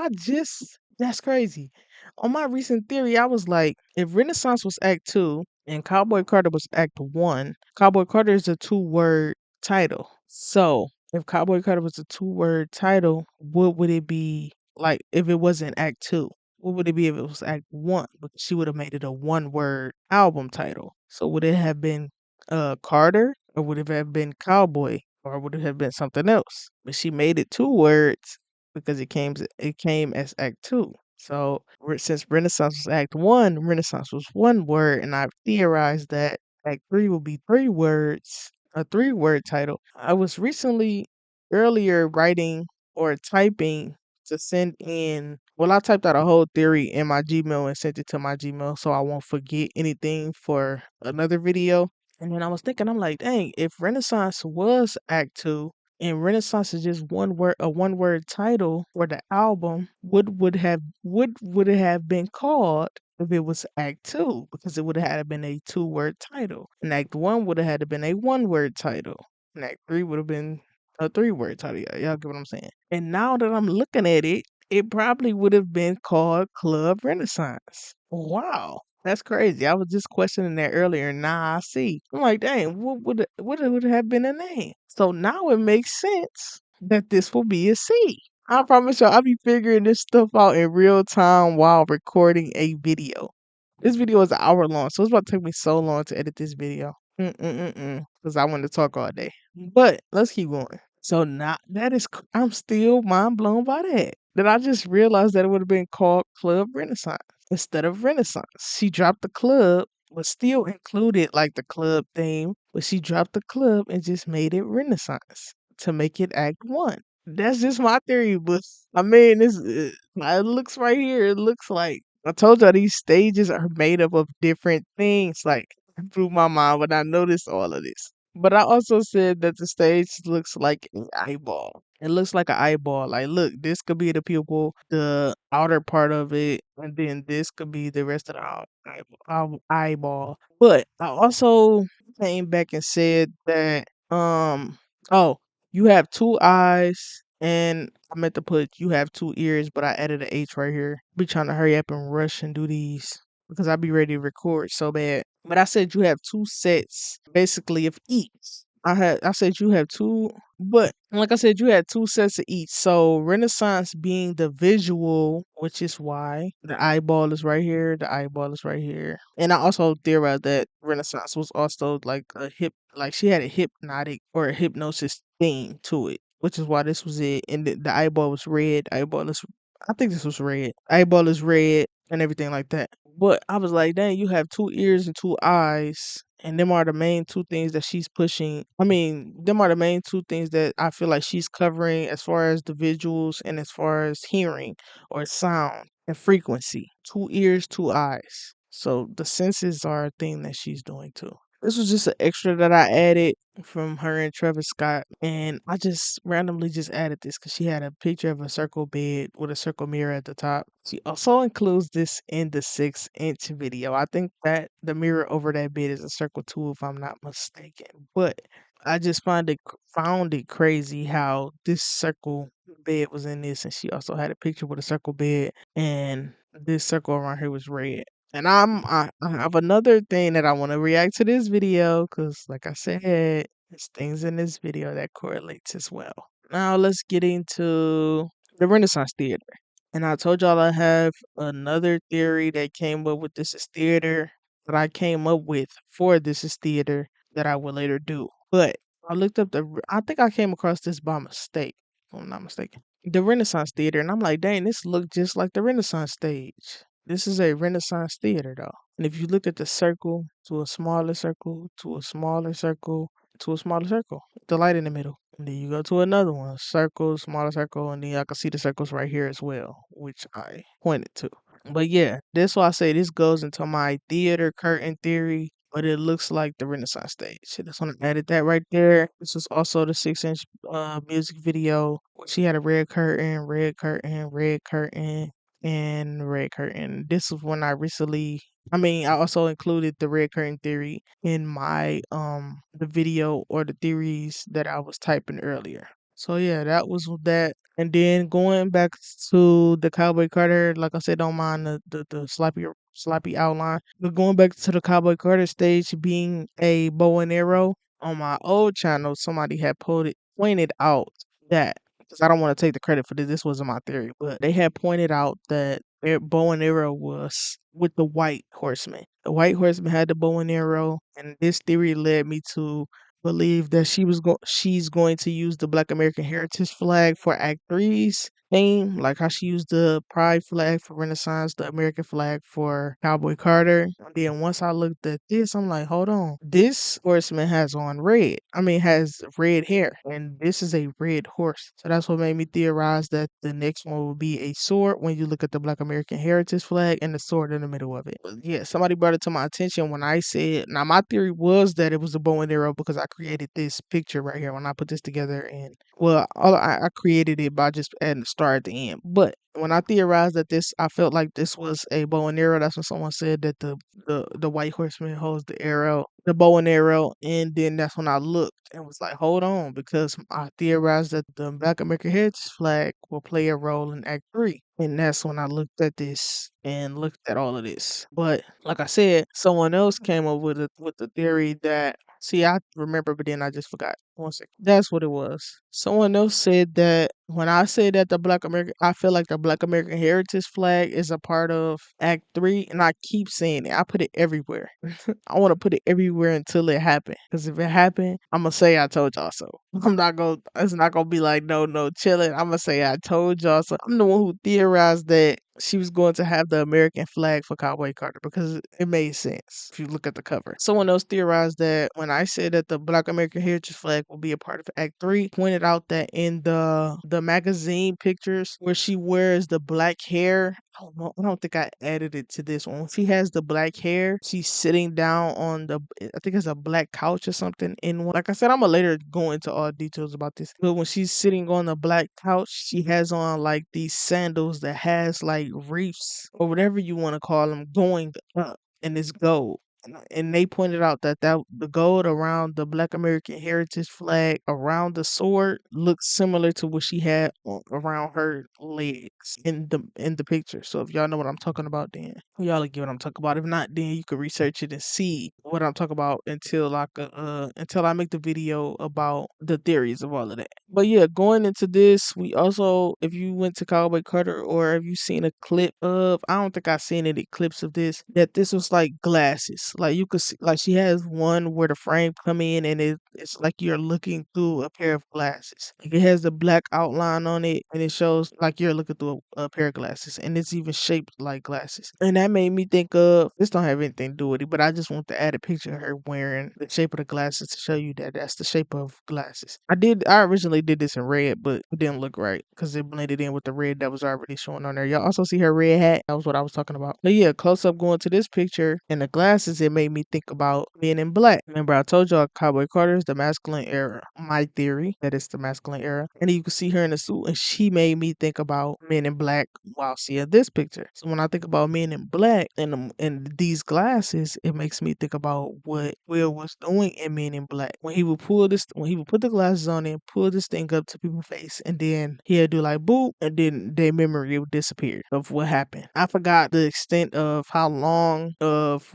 that's crazy. On my recent theory, I was like, if Renaissance was Act 2 and Cowboy Carter was Act 1, Cowboy Carter is a two-word title. So, if Cowboy Carter was a two-word title, what would it be like if it wasn't Act 2? What would it be if it was Act 1? Because she would have made it a one-word album title. So, would it have been Carter, or would it have been cowboy, or would it have been something else? But she made it two words because it came as Act Two. So since Renaissance was Act One, Renaissance was one word, and I've theorized that Act Three will be three words, a three-word title. I was recently earlier writing or typing to send in. Well, I typed out a whole theory in my Gmail and sent it to my Gmail so I won't forget anything for another video. And then I was thinking, I'm like, dang, if Renaissance was Act Two and Renaissance is just one word, a one-word title for the album, would it have been called if it was Act Two? Because it would have had to been a two-word title, and Act One would have had to been a one-word title, and Act Three would have been a three-word title. Y'all get what I'm saying? And now that I'm looking at it, it probably would have been called Club Renaissance. Wow. That's crazy. I was just questioning that earlier, and now I see. I'm like, dang, what would have been the name? So now it makes sense that this will be a C. I promise y'all, I'll be figuring this stuff out in real time while recording a video. This video is an hour long, so it's about to take me so long to edit this video. Because I want to talk all day. But let's keep going. So now I'm still mind blown by that. That I just realized that it would have been called Club Renaissance instead of Renaissance. She dropped the club, but still included like the club theme, but she dropped the club and just made it Renaissance to make it Act One. That's just my theory, but I mean, it looks right here. It looks like I told y'all these stages are made up of different things. Like it blew my mind when I noticed all of this. But I also said that the stage looks like an eyeball. It looks like an eyeball. Like, look, this could be the pupil, the outer part of it, and then this could be the rest of the eyeball. But I also came back and said that, oh, you have two eyes, and I meant to put you have two ears, but I added an H right here. Be trying to hurry up and rush and do these because I'll be ready to record so bad. But I said you have two sets basically of each. I said you have two, but like I said, you had two sets of each. So Renaissance being the visual, which is why the eyeball is right here, the eyeball is right here. And I also theorized that Renaissance was also like like she had a hypnotic or a hypnosis theme to it, which is why this was it. And the eyeball was red. I think this was red. Eyeball is red and everything like that. But I was like, dang, you have two ears and two eyes, and them are the main two things that she's pushing. I mean, them are the main two things that I feel like she's covering as far as the visuals and as far as hearing or sound and frequency. Two ears, two eyes. So the senses are a thing that she's doing too. This was just an extra that I added from her and Travis Scott, and I just randomly just added this because she had a picture of a circle bed with a circle mirror at the top. She also includes this in the 6-inch video. I think that the mirror over that bed is a circle too, if I'm not mistaken. But I just found it crazy how this circle bed was in this, and she also had a picture with a circle bed, and this circle around here was red. And I have another thing that I want to react to this video because, like I said, there's things in this video that correlates as well. Now let's get into the Renaissance Theater. And I told y'all I have another theory that came up with This Is Theater that I came up with for This Is Theater that I will later do. But I looked up I think I came across this by mistake, if I'm not mistaken. The Renaissance Theater, and I'm like, dang, this looked just like the Renaissance stage. This is a Renaissance theater, though. And if you look at the circle to a smaller circle to a smaller circle to a smaller circle, the light in the middle. And then you go to another one, circle, smaller circle, and then I can see the circles right here as well, which I pointed to. But yeah, that's why I say this goes into my theater curtain theory, but it looks like the Renaissance stage. So just want to edit that right there. This was also the 6-inch music video. She had a red curtain, red curtain, red curtain, and red curtain. This was when I also included the red curtain theory in my the video or the theories that I was typing earlier. So yeah, that was that. And then going back to the Cowboy Carter, like I said, don't mind the sloppy outline. But going back to the Cowboy Carter stage being a bow and arrow on my old channel, somebody had pointed out that because I don't want to take the credit for this. This wasn't my theory, but they had pointed out that bow and arrow was with the white horseman. The white horseman had the bow and arrow, and this theory led me to believe that she's going to use the Black American Heritage flag for Act Three's theme, like how she used the Pride flag for Renaissance, the American flag for Cowboy Carter. And then once I looked at this, I'm like, hold on, this horseman has on red. I mean, has red hair, and this is a red horse. So that's what made me theorize that the next one will be a sword when you look at the Black American Heritage flag and the sword in the middle of it. But yeah, somebody brought it to my attention when I said, now my theory was that it was a bow and arrow because I created this picture right here when I put this together, and well, I created it by just adding the star at the end. But when I theorized that this, I felt like this was a bow and arrow. That's when someone said that the white horseman holds the arrow, the bow and arrow, and then that's when I looked and was like, hold on, because I theorized that the Black American Heritage flag will play a role in Act Three. And that's when I looked at this and looked at all of this. But like I said, someone else came up with the theory that, see, I remember, but then I just forgot. One second. That's what it was. Someone else said that when I say that I feel like the Black American Heritage flag is a part of Act Three, and I keep saying it. I put it everywhere. I want to put it everywhere until it happened. Because if it happened, I'm gonna say I told y'all so. I'm not gonna. It's not gonna be like no, no, chilling. I'm gonna say I told y'all so. I'm the one who theorized that she was going to have the American flag for Cowboy Carter because it made sense if you look at the cover. Someone else theorized that when I said that the Black American Heritage flag will be a part of Act Three, pointed out that in the magazine pictures where she wears the black hair. I don't think I added it to this one. She has the black hair. She's sitting down on I think it's a black couch or something. In one, like I said, I'm gonna later go into all details about this. But when she's sitting on the black couch, she has on like these sandals that has like reefs or whatever you want to call them going up, and it's gold. And they pointed out that the gold around the Black American Heritage flag around the sword looks similar to what she had around her legs in the picture. So if y'all know what I'm talking about, then y'all will get what I'm talking about. If not, then you can research it and see what I'm talking about until I make the video about the theories of all of that. But yeah, going into this, we also, if you went to Cowboy Carter or have you seen a clip of, I don't think I've seen any clips of this, that this was like glasses. Like you could see, like she has one where the frame come in and it's like you're looking through a pair of glasses. Like it has the black outline on it and it shows like you're looking through a pair of glasses, and it's even shaped like glasses. And that made me think of, this don't have anything to do with it, but I just want to add a picture of her wearing the shape of the glasses to show you that that's the shape of glasses. I originally did this in red, but it didn't look right because it blended in with the red that was already showing on there. Y'all also see her red hat. That was what I was talking about. But yeah, close up going to this picture and the glasses, it made me think about Men in Black. Remember, I told y'all Cowboy Carter is the masculine era. My theory that it's the masculine era. And then you can see her in a suit, and she made me think about Men in Black while seeing this picture. So when I think about Men in Black and these glasses, it makes me think about what Will was doing in Men in Black. When he would put the glasses on and pull this thing up to people's face, and then he'd do like boop, and then their memory would disappear of what happened. I forgot the extent of how long of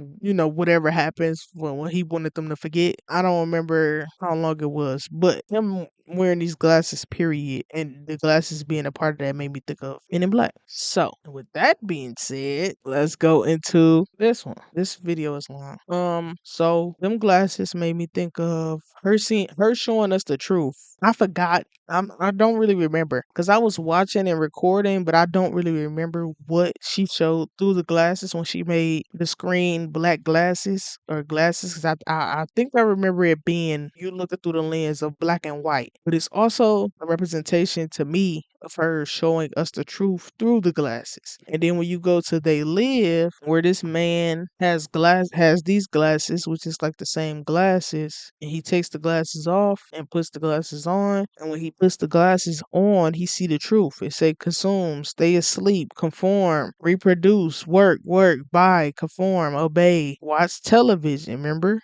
whatever happens when he wanted them to forget. I don't remember how long it was, but him wearing these glasses, period, and the glasses being a part of that made me think of Men in Black. So, with that being said, let's go into this one. This video is long. So them glasses made me think of her showing us the truth. I forgot. I don't really remember because I was watching and recording, but I don't really remember what she showed through the glasses when she made the screen black glasses or glasses. Because I think I remember it being you looking through the lens of black and white, but it's also a representation to me of her showing us the truth through the glasses. And then when you go to They Live, where this man has these glasses, which is like the same glasses, and he takes the glasses off and puts the glasses on. And when he puts the glasses on, he see the truth. It say consume, stay asleep, conform, reproduce, work, buy, conform, obey, watch television. Remember,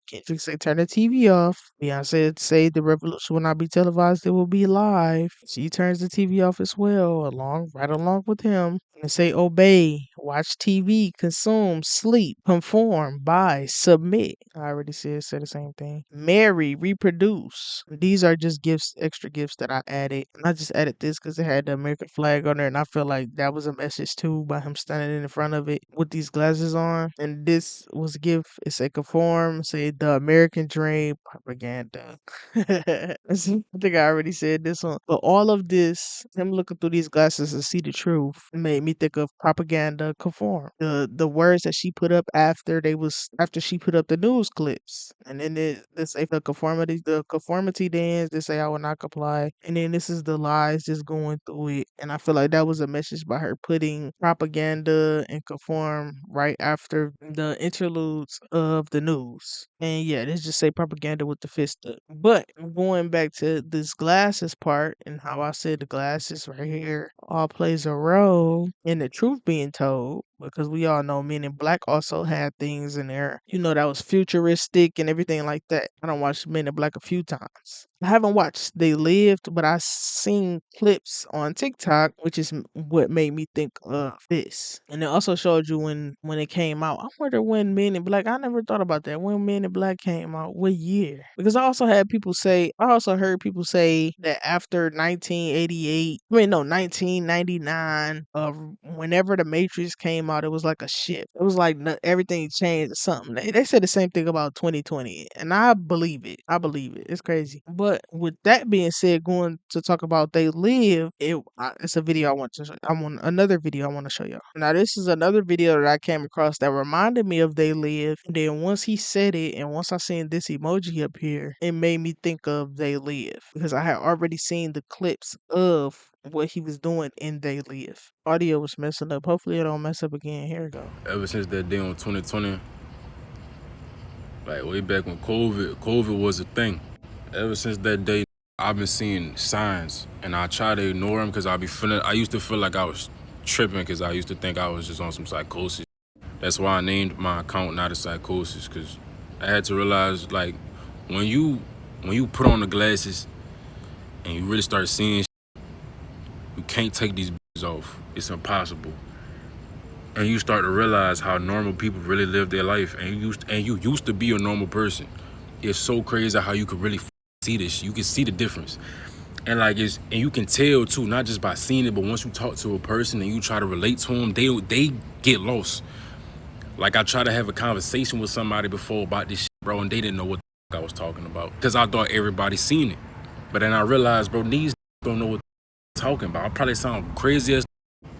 Kendrick say turn the TV off. Beyonce say the revolution will not be televised, it will be live. She turns the TV off as well, right along with him, and say obey, watch TV, consume, sleep, conform, buy, submit. I already said the same thing. Marry, reproduce. These are just gifts, extra gifts that I added. And I just added this because it had the American flag on there, and I feel like that was a message too by him standing in front of it with these glasses on. And this was a gift. It said conform, say the American dream, propaganda. I think I already said this one. But all of this, him looking through these glasses to see the truth, made me think of propaganda conform. The words that she put up after she put up the news clips. And then they say the conformity dance, they say I will not comply. And then this is the lies just going through it. And I feel like that was a message by her putting propaganda and conform right after the interludes of the news. And yeah, let's just say propaganda with the fist up. But going back to this glasses part and how I said the glasses right here all plays a role in the truth being told, because we all know Men in Black also had things in there, that was futuristic and everything like that. I don't watch Men in Black a few times. I haven't watched They Lived, but I seen clips on TikTok, which is what made me think of this. And it also showed you when it came out. I wonder when Men in Black. I never thought about that. When Men in Black came out, what year? Because I also heard people say that after 1988, I mean no, 1999, whenever the Matrix came out, it was like a shift. It was like everything changed or something. They said the same thing about 2020, and I believe it. I believe it. It's crazy. But with that being said, going to talk about They Live, it's a video I want to show. I want another video I want to show y'all. Now this is another video that I came across that reminded me of They Live. And then once he said it, and once I seen this emoji up here, it made me think of They Live because I had already seen the clips of what he was doing in They Live. Audio was messing up. Hopefully it don't mess up again. Here we go. Ever since that day on 2020, like way back when COVID was a thing. Ever since that day, I've been seeing signs, and I try to ignore them because I used to feel like I was tripping because I used to think I was just on some psychosis. That's why I named my account Not a Psychosis, because I had to realize, like, when you put on the glasses and you really start seeing shit, you can't take these off. It's impossible. And you start to realize how normal people really live their life, and you used to be a normal person. It's so crazy how you could really see this. You can see the difference, and and you can tell too, not just by seeing it, but once you talk to a person and you try to relate to them, they get lost. Like I tried to have a conversation with somebody before about this shit, bro, and they didn't know what the I was talking about because I thought everybody seen it, but then I realized, bro, these don't know what I'm talking about. I probably sound crazy as.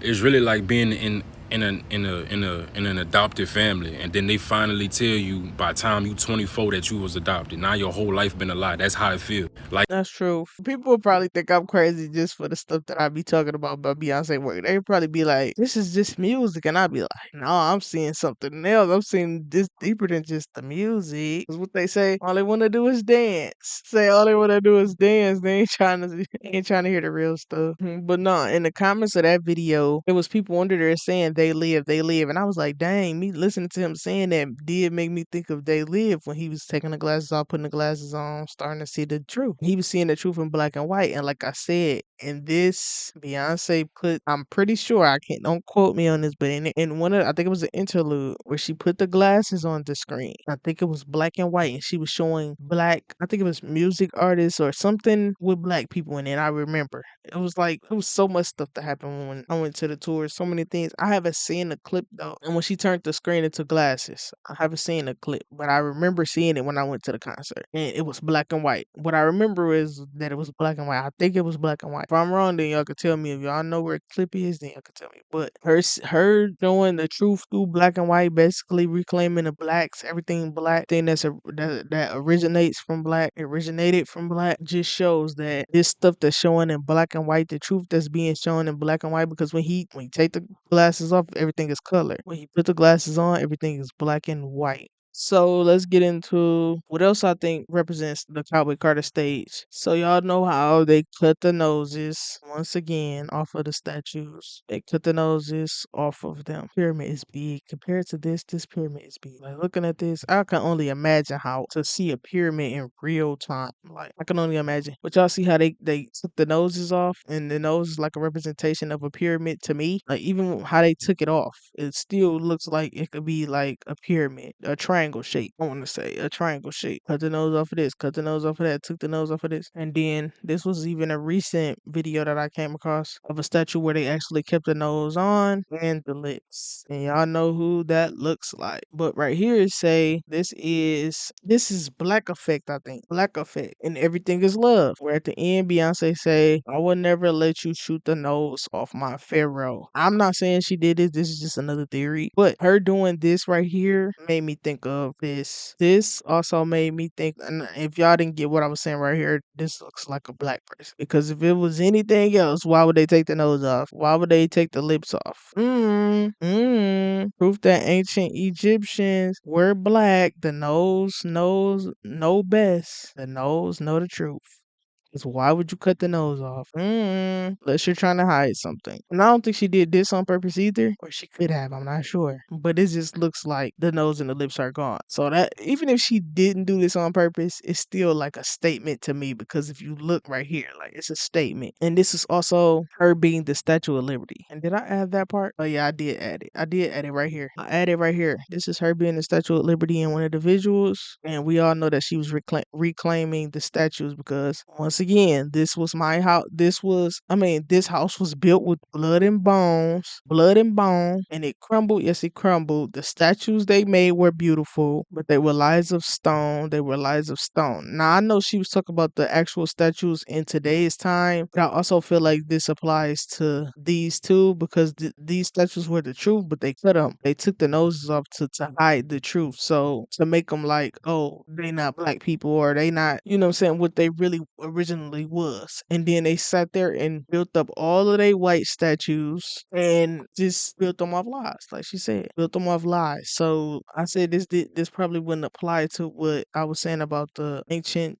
It's really like being in an adopted family, and then they finally tell you by the time you 24 that you was adopted. Now your whole life been a lie. That's how it feel. Like That's true. People would probably think I'm crazy just for the stuff that I be talking about Beyonce work. They would probably be like, "This is just music," and I'd be like, "No, I'm seeing something else. I'm seeing this deeper than just the music." Cause what they say, all they want to do is dance. Say all they want to do is dance. They ain't trying to ain't trying to hear the real stuff. But no, in the comments of that video, it was people under there saying they live, and I was like, dang, me listening to him saying that did make me think of They Live when he was taking the glasses off, putting the glasses on, starting to see the truth. He was seeing the truth in black and white, and like I said, in this Beyonce put, I'm pretty sure I can't, don't quote me on this, but in one of, I think it was an interlude where she put the glasses on the screen. I think it was black and white, and she was showing black. I think it was music artists or something with black people in it. I remember it was like it was so much stuff that happened when I went to the tour. So many things. I haven't seen the clip though, and when she turned the screen into glasses, I haven't seen the clip, but I remember seeing it when I went to the concert, and it was black and white. What I remember is that it was black and white. I think it was black and white. If I'm wrong, then y'all can tell me. If y'all know where the clip is, then y'all can tell me. But her showing the truth through black and white, basically reclaiming the blacks, everything black, thing that originates from black, originated from black, just shows that this stuff that's showing in black and white, the truth that's being shown in black and white, because when you take the glasses off, everything is color. When you put the glasses on, everything is black and white. So let's get into what else I think represents the Cowboy Carter stage. So y'all know how they cut the noses once again off of the statues. They cut the noses off of them. Pyramid is big compared to this pyramid is big. Like looking at this, I can only imagine how to see a pyramid in real time. Like I can only imagine. But y'all see how they took the noses off, and the nose is like a representation of a pyramid to me. Like even how they took it off, it still looks like it could be like a pyramid, a triangle shape. I want to say a triangle shape. Cut the nose off of this, cut the nose off of that, took the nose off of this, and then this was even a recent video that I came across of a statue where they actually kept the nose on and the lips, and y'all know who that looks like. But right here it say this is Black Effect, I think. Black Effect, and everything is love. Where at the end Beyonce say, "I will never let you shoot the nose off my pharaoh." I'm not saying she did it. This is just another theory. But her doing this right here made me think of this. This also made me think, and if y'all didn't get what I was saying right here, this looks like a black person. Because if it was anything else, why would they take the nose off? Why would they take the lips off? Proof that ancient Egyptians were black. The nose knows know best. The nose know the truth. Because why would you cut the nose off? Unless you're trying to hide something. And I don't think she did this on purpose either. Or she could have, I'm not sure. But it just looks like the nose and the lips are gone. So that even if she didn't do this on purpose, it's still like a statement to me. Because if you look right here, like it's a statement. And this is also her being the Statue of Liberty. And did I add that part? Oh yeah, I did add it. I did add it right here. I added right here. This is her being the Statue of Liberty in one of the visuals. And we all know that she was reclaiming the statues because once again, this was my house. This house was built with blood and bone, and it crumbled. Yes, it crumbled. The statues they made were beautiful, but they were lies of stone. They were lies of stone. Now, I know she was talking about the actual statues in today's time, but I also feel like this applies to these two because these statues were the truth, but they cut them. They took the noses off to hide the truth. So, to make them like, oh, they not black people or they not, you know what I'm saying, what they really originally was. And then they sat there and built up all of their white statues and just built them off lies, like she said, built them off lies. So I said this probably wouldn't apply to what I was saying about the ancient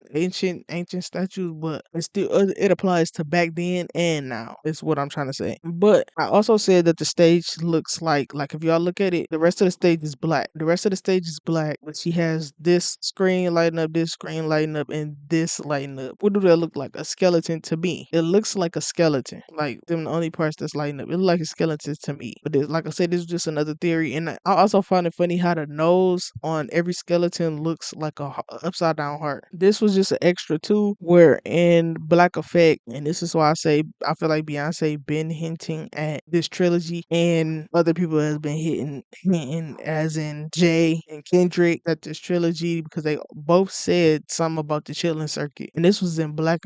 statues, but it applies to back then and now. Is what I'm trying to say. But I also said that the stage looks like if y'all look at it, the rest of the stage is black. The rest of the stage is black, but she has this screen lighting up, this screen lighting up, and this lighting up. What do that look like? A skeleton to me. It looks like a skeleton. Like them the only parts that's lighting up. It looks like a skeleton to me. But like I said, this is just another theory. And I also find it funny how the nose on every skeleton looks like a upside down heart. This was just an extra too, where in Black Effect, and this is why I say I feel like Beyonce been hinting at this trilogy, and other people has been hinting as in Jay and Kendrick at this trilogy because they both said something about the chilling circuit, and this was in Black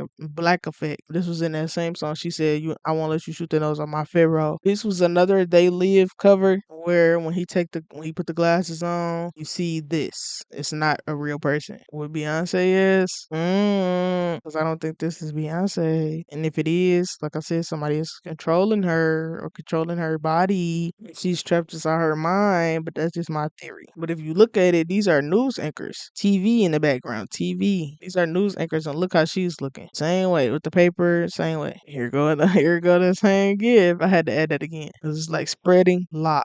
Effect. This was in that same song. She said, "You, I won't let you shoot the nose on my pharaoh." This was another They Live cover where when he put the glasses on, you see this. It's not a real person. What Beyonce is, because I don't think this is Beyonce. And if it is, like I said, somebody is controlling her or controlling her body. She's trapped inside her mind, but that's just my theory. But if you look at it, these are news anchors. TV in the background. TV. These are news anchors, and look how she's looking. Same way with the paper. Same way. Here go the same gift. I had to add that again. It's like spreading lies.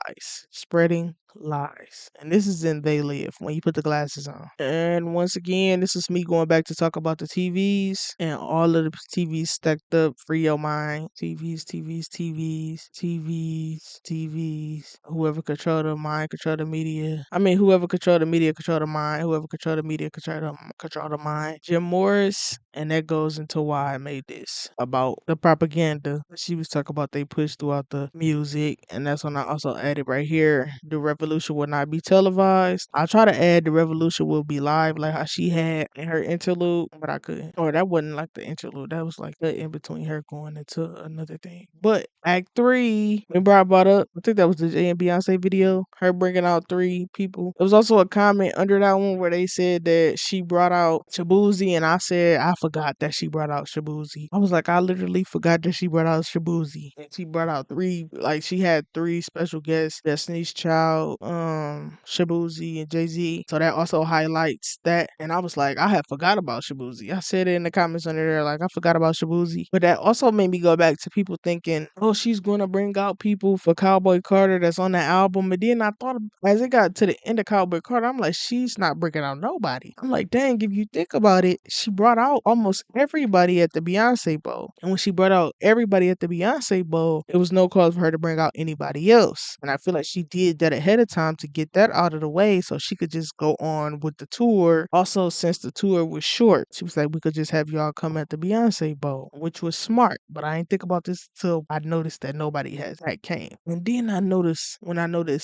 Spreading lies. And this is in They Live when you put the glasses on. And once again, this is me going back to talk about the TVs and all of the TVs stacked up. Free your mind. TVs. Whoever control the mind, control the media. I mean, whoever control the media, control the mind. Whoever control the media, control the mind. Jim Morris. And that goes into why I made this about the propaganda she was talking about they push throughout the music. And that's when I also added right here the revolution will not be televised. I try to add the revolution will be live, like how she had in her interlude, but I couldn't. Or that wasn't like the interlude, that was like the in between her going into another thing. But Act 3, remember I brought up, I think that was the Jay and Beyonce video, her bringing out 3 people. There was also a comment under that one where they said that she brought out Shabuzi, and I said I forgot that she brought out Shabuzi. I was like, I literally forgot that she brought out Shabuzi. And she brought out 3, like she had 3 special guests: Destiny's Child, about Shabuzi and Jay-Z. So that also highlights that. And I was like, I had forgot about Shabuzi. I said it in the comments under there, like I forgot about Shabuzi. But that also made me go back to people thinking, oh, she's gonna bring out people for Cowboy Carter that's on the album. And then I thought as it got to the end of Cowboy Carter, I'm like, she's not bringing out nobody. I'm like, dang, if you think about it, she brought out almost everybody at the Beyonce Bowl. And when she brought out everybody at the Beyonce Bowl, it was no cause for her to bring out anybody else. And I feel like she did that ahead of time to get that out of the way so she could just go on with the tour. Also, since the tour was short, she was like, we could just have y'all come at the Beyonce Bowl, which was smart. But I didn't think about this until I noticed that nobody has that came. And then I noticed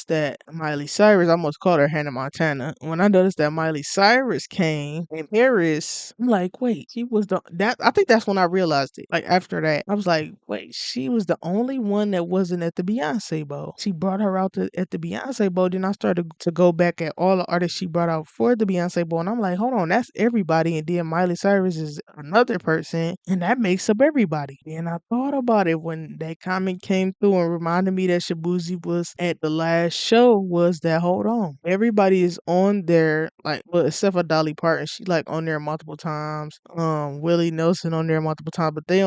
that Miley Cyrus, I almost called her Hannah Montana. When I noticed that Miley Cyrus came in Paris, I'm like, wait, she was I think that's when I realized it. Like after that, I was like, wait, she was the only one that wasn't at the Beyonce Bowl. She brought her out at the Beyonce Bowl. Then I started to go back at all the artists she brought out for the Beyonce Bowl. And I'm like, hold on, that's everybody. And then Miley Cyrus is another person. And that makes up everybody. And I thought about it when that comment came through and reminded me that Shabuzi was at the last show, was that, hold on, everybody is on there, like, well, except for Dolly Parton. She like on there multiple times. Willie Nelson on there multiple times, but they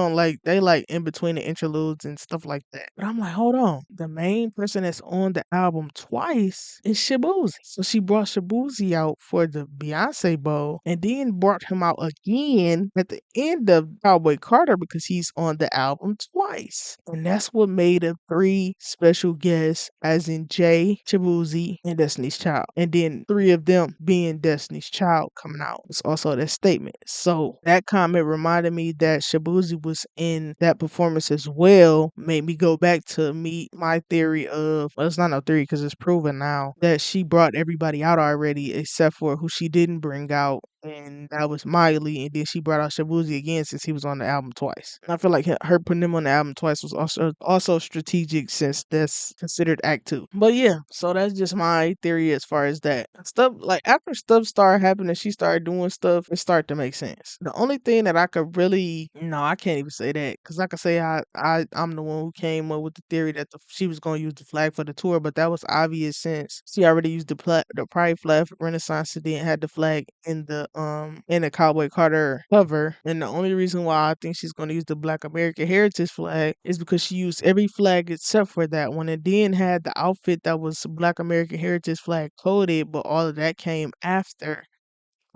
like in between the interludes and stuff like that. But I'm like, hold on, the main person that's on the album twice is Shabuzi. So she brought Shabuzi out for the Beyonce Bowl and then brought him out again at the end of Cowboy Carter because he's on the album twice. And that's what made it 3 special guests, as in Jay, Shabuzi, and Destiny's Child. And then 3 of them being Destiny's Child coming out. It's also that statement. So that comment reminded me that Shabuzi was in that performance as well, made me go back to my theory of, well, it's not no theory because it's proven now, that she brought everybody out already except for who she didn't bring out, and that was Miley, and then she brought out Shabuzi again since he was on the album twice. And I feel like her putting him on the album twice was also strategic since that's considered act 2. But yeah, so that's just my theory as far as that. Stuff like after stuff started happening, she started doing stuff, it started to make sense. The only thing that I could really, no, I can't even say that because I could say I'm the one who came up with the theory that she was going to use the flag for the tour, but that was obvious since she already used the pride flag for Renaissance and then had the flag in the Cowboy Carter cover. And the only reason why I think she's going to use the Black American Heritage flag is because she used every flag except for that one, and then had the outfit that was Black American Heritage flag coded, but all of that came after.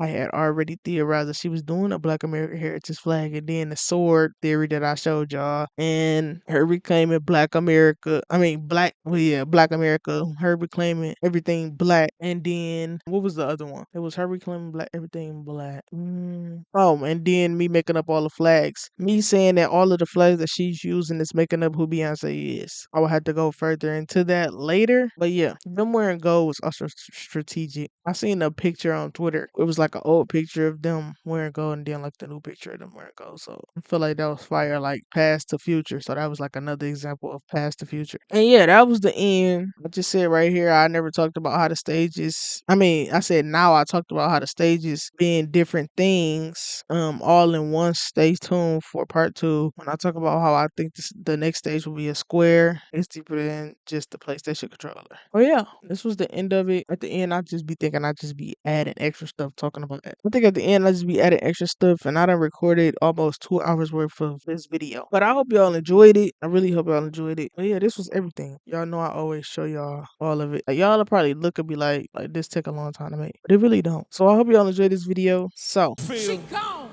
I had already theorized that she was doing a Black American Heritage flag, and then the sword theory that I showed y'all, and her reclaiming Black America. I mean, Black America. Her reclaiming everything black, and then what was the other one? It was her reclaiming black, everything black. Oh, and then me making up all the flags. Me saying that all of the flags that she's using is making up who Beyonce is. I will have to go further into that later, but yeah, them wearing gold was also strategic. I seen a picture on Twitter. It was like an old picture of them wearing gold and then like the new picture of them wearing gold. So I feel like that was fire, like past to future. So that was like another example of past to future. And yeah, that was the end. I just said right here, I never talked about how the stages, I said now I talked about how the stages being different things, all in one. Stay tuned for part 2 when I talk about how I think the next stage will be a square. It's deeper than just the PlayStation controller. Oh yeah, this was the end of it. At the end, I just be thinking I just be adding extra stuff talking about that. I think at the end I just be adding extra stuff, and I done recorded almost 2 hours worth of this video. But I hope y'all enjoyed it. I really hope y'all enjoyed it. But yeah, this was everything. Y'all know I always show y'all all of it. Like, y'all will probably look and be like this take a long time to make, but it really don't. So I hope y'all enjoyed this video. So She gone.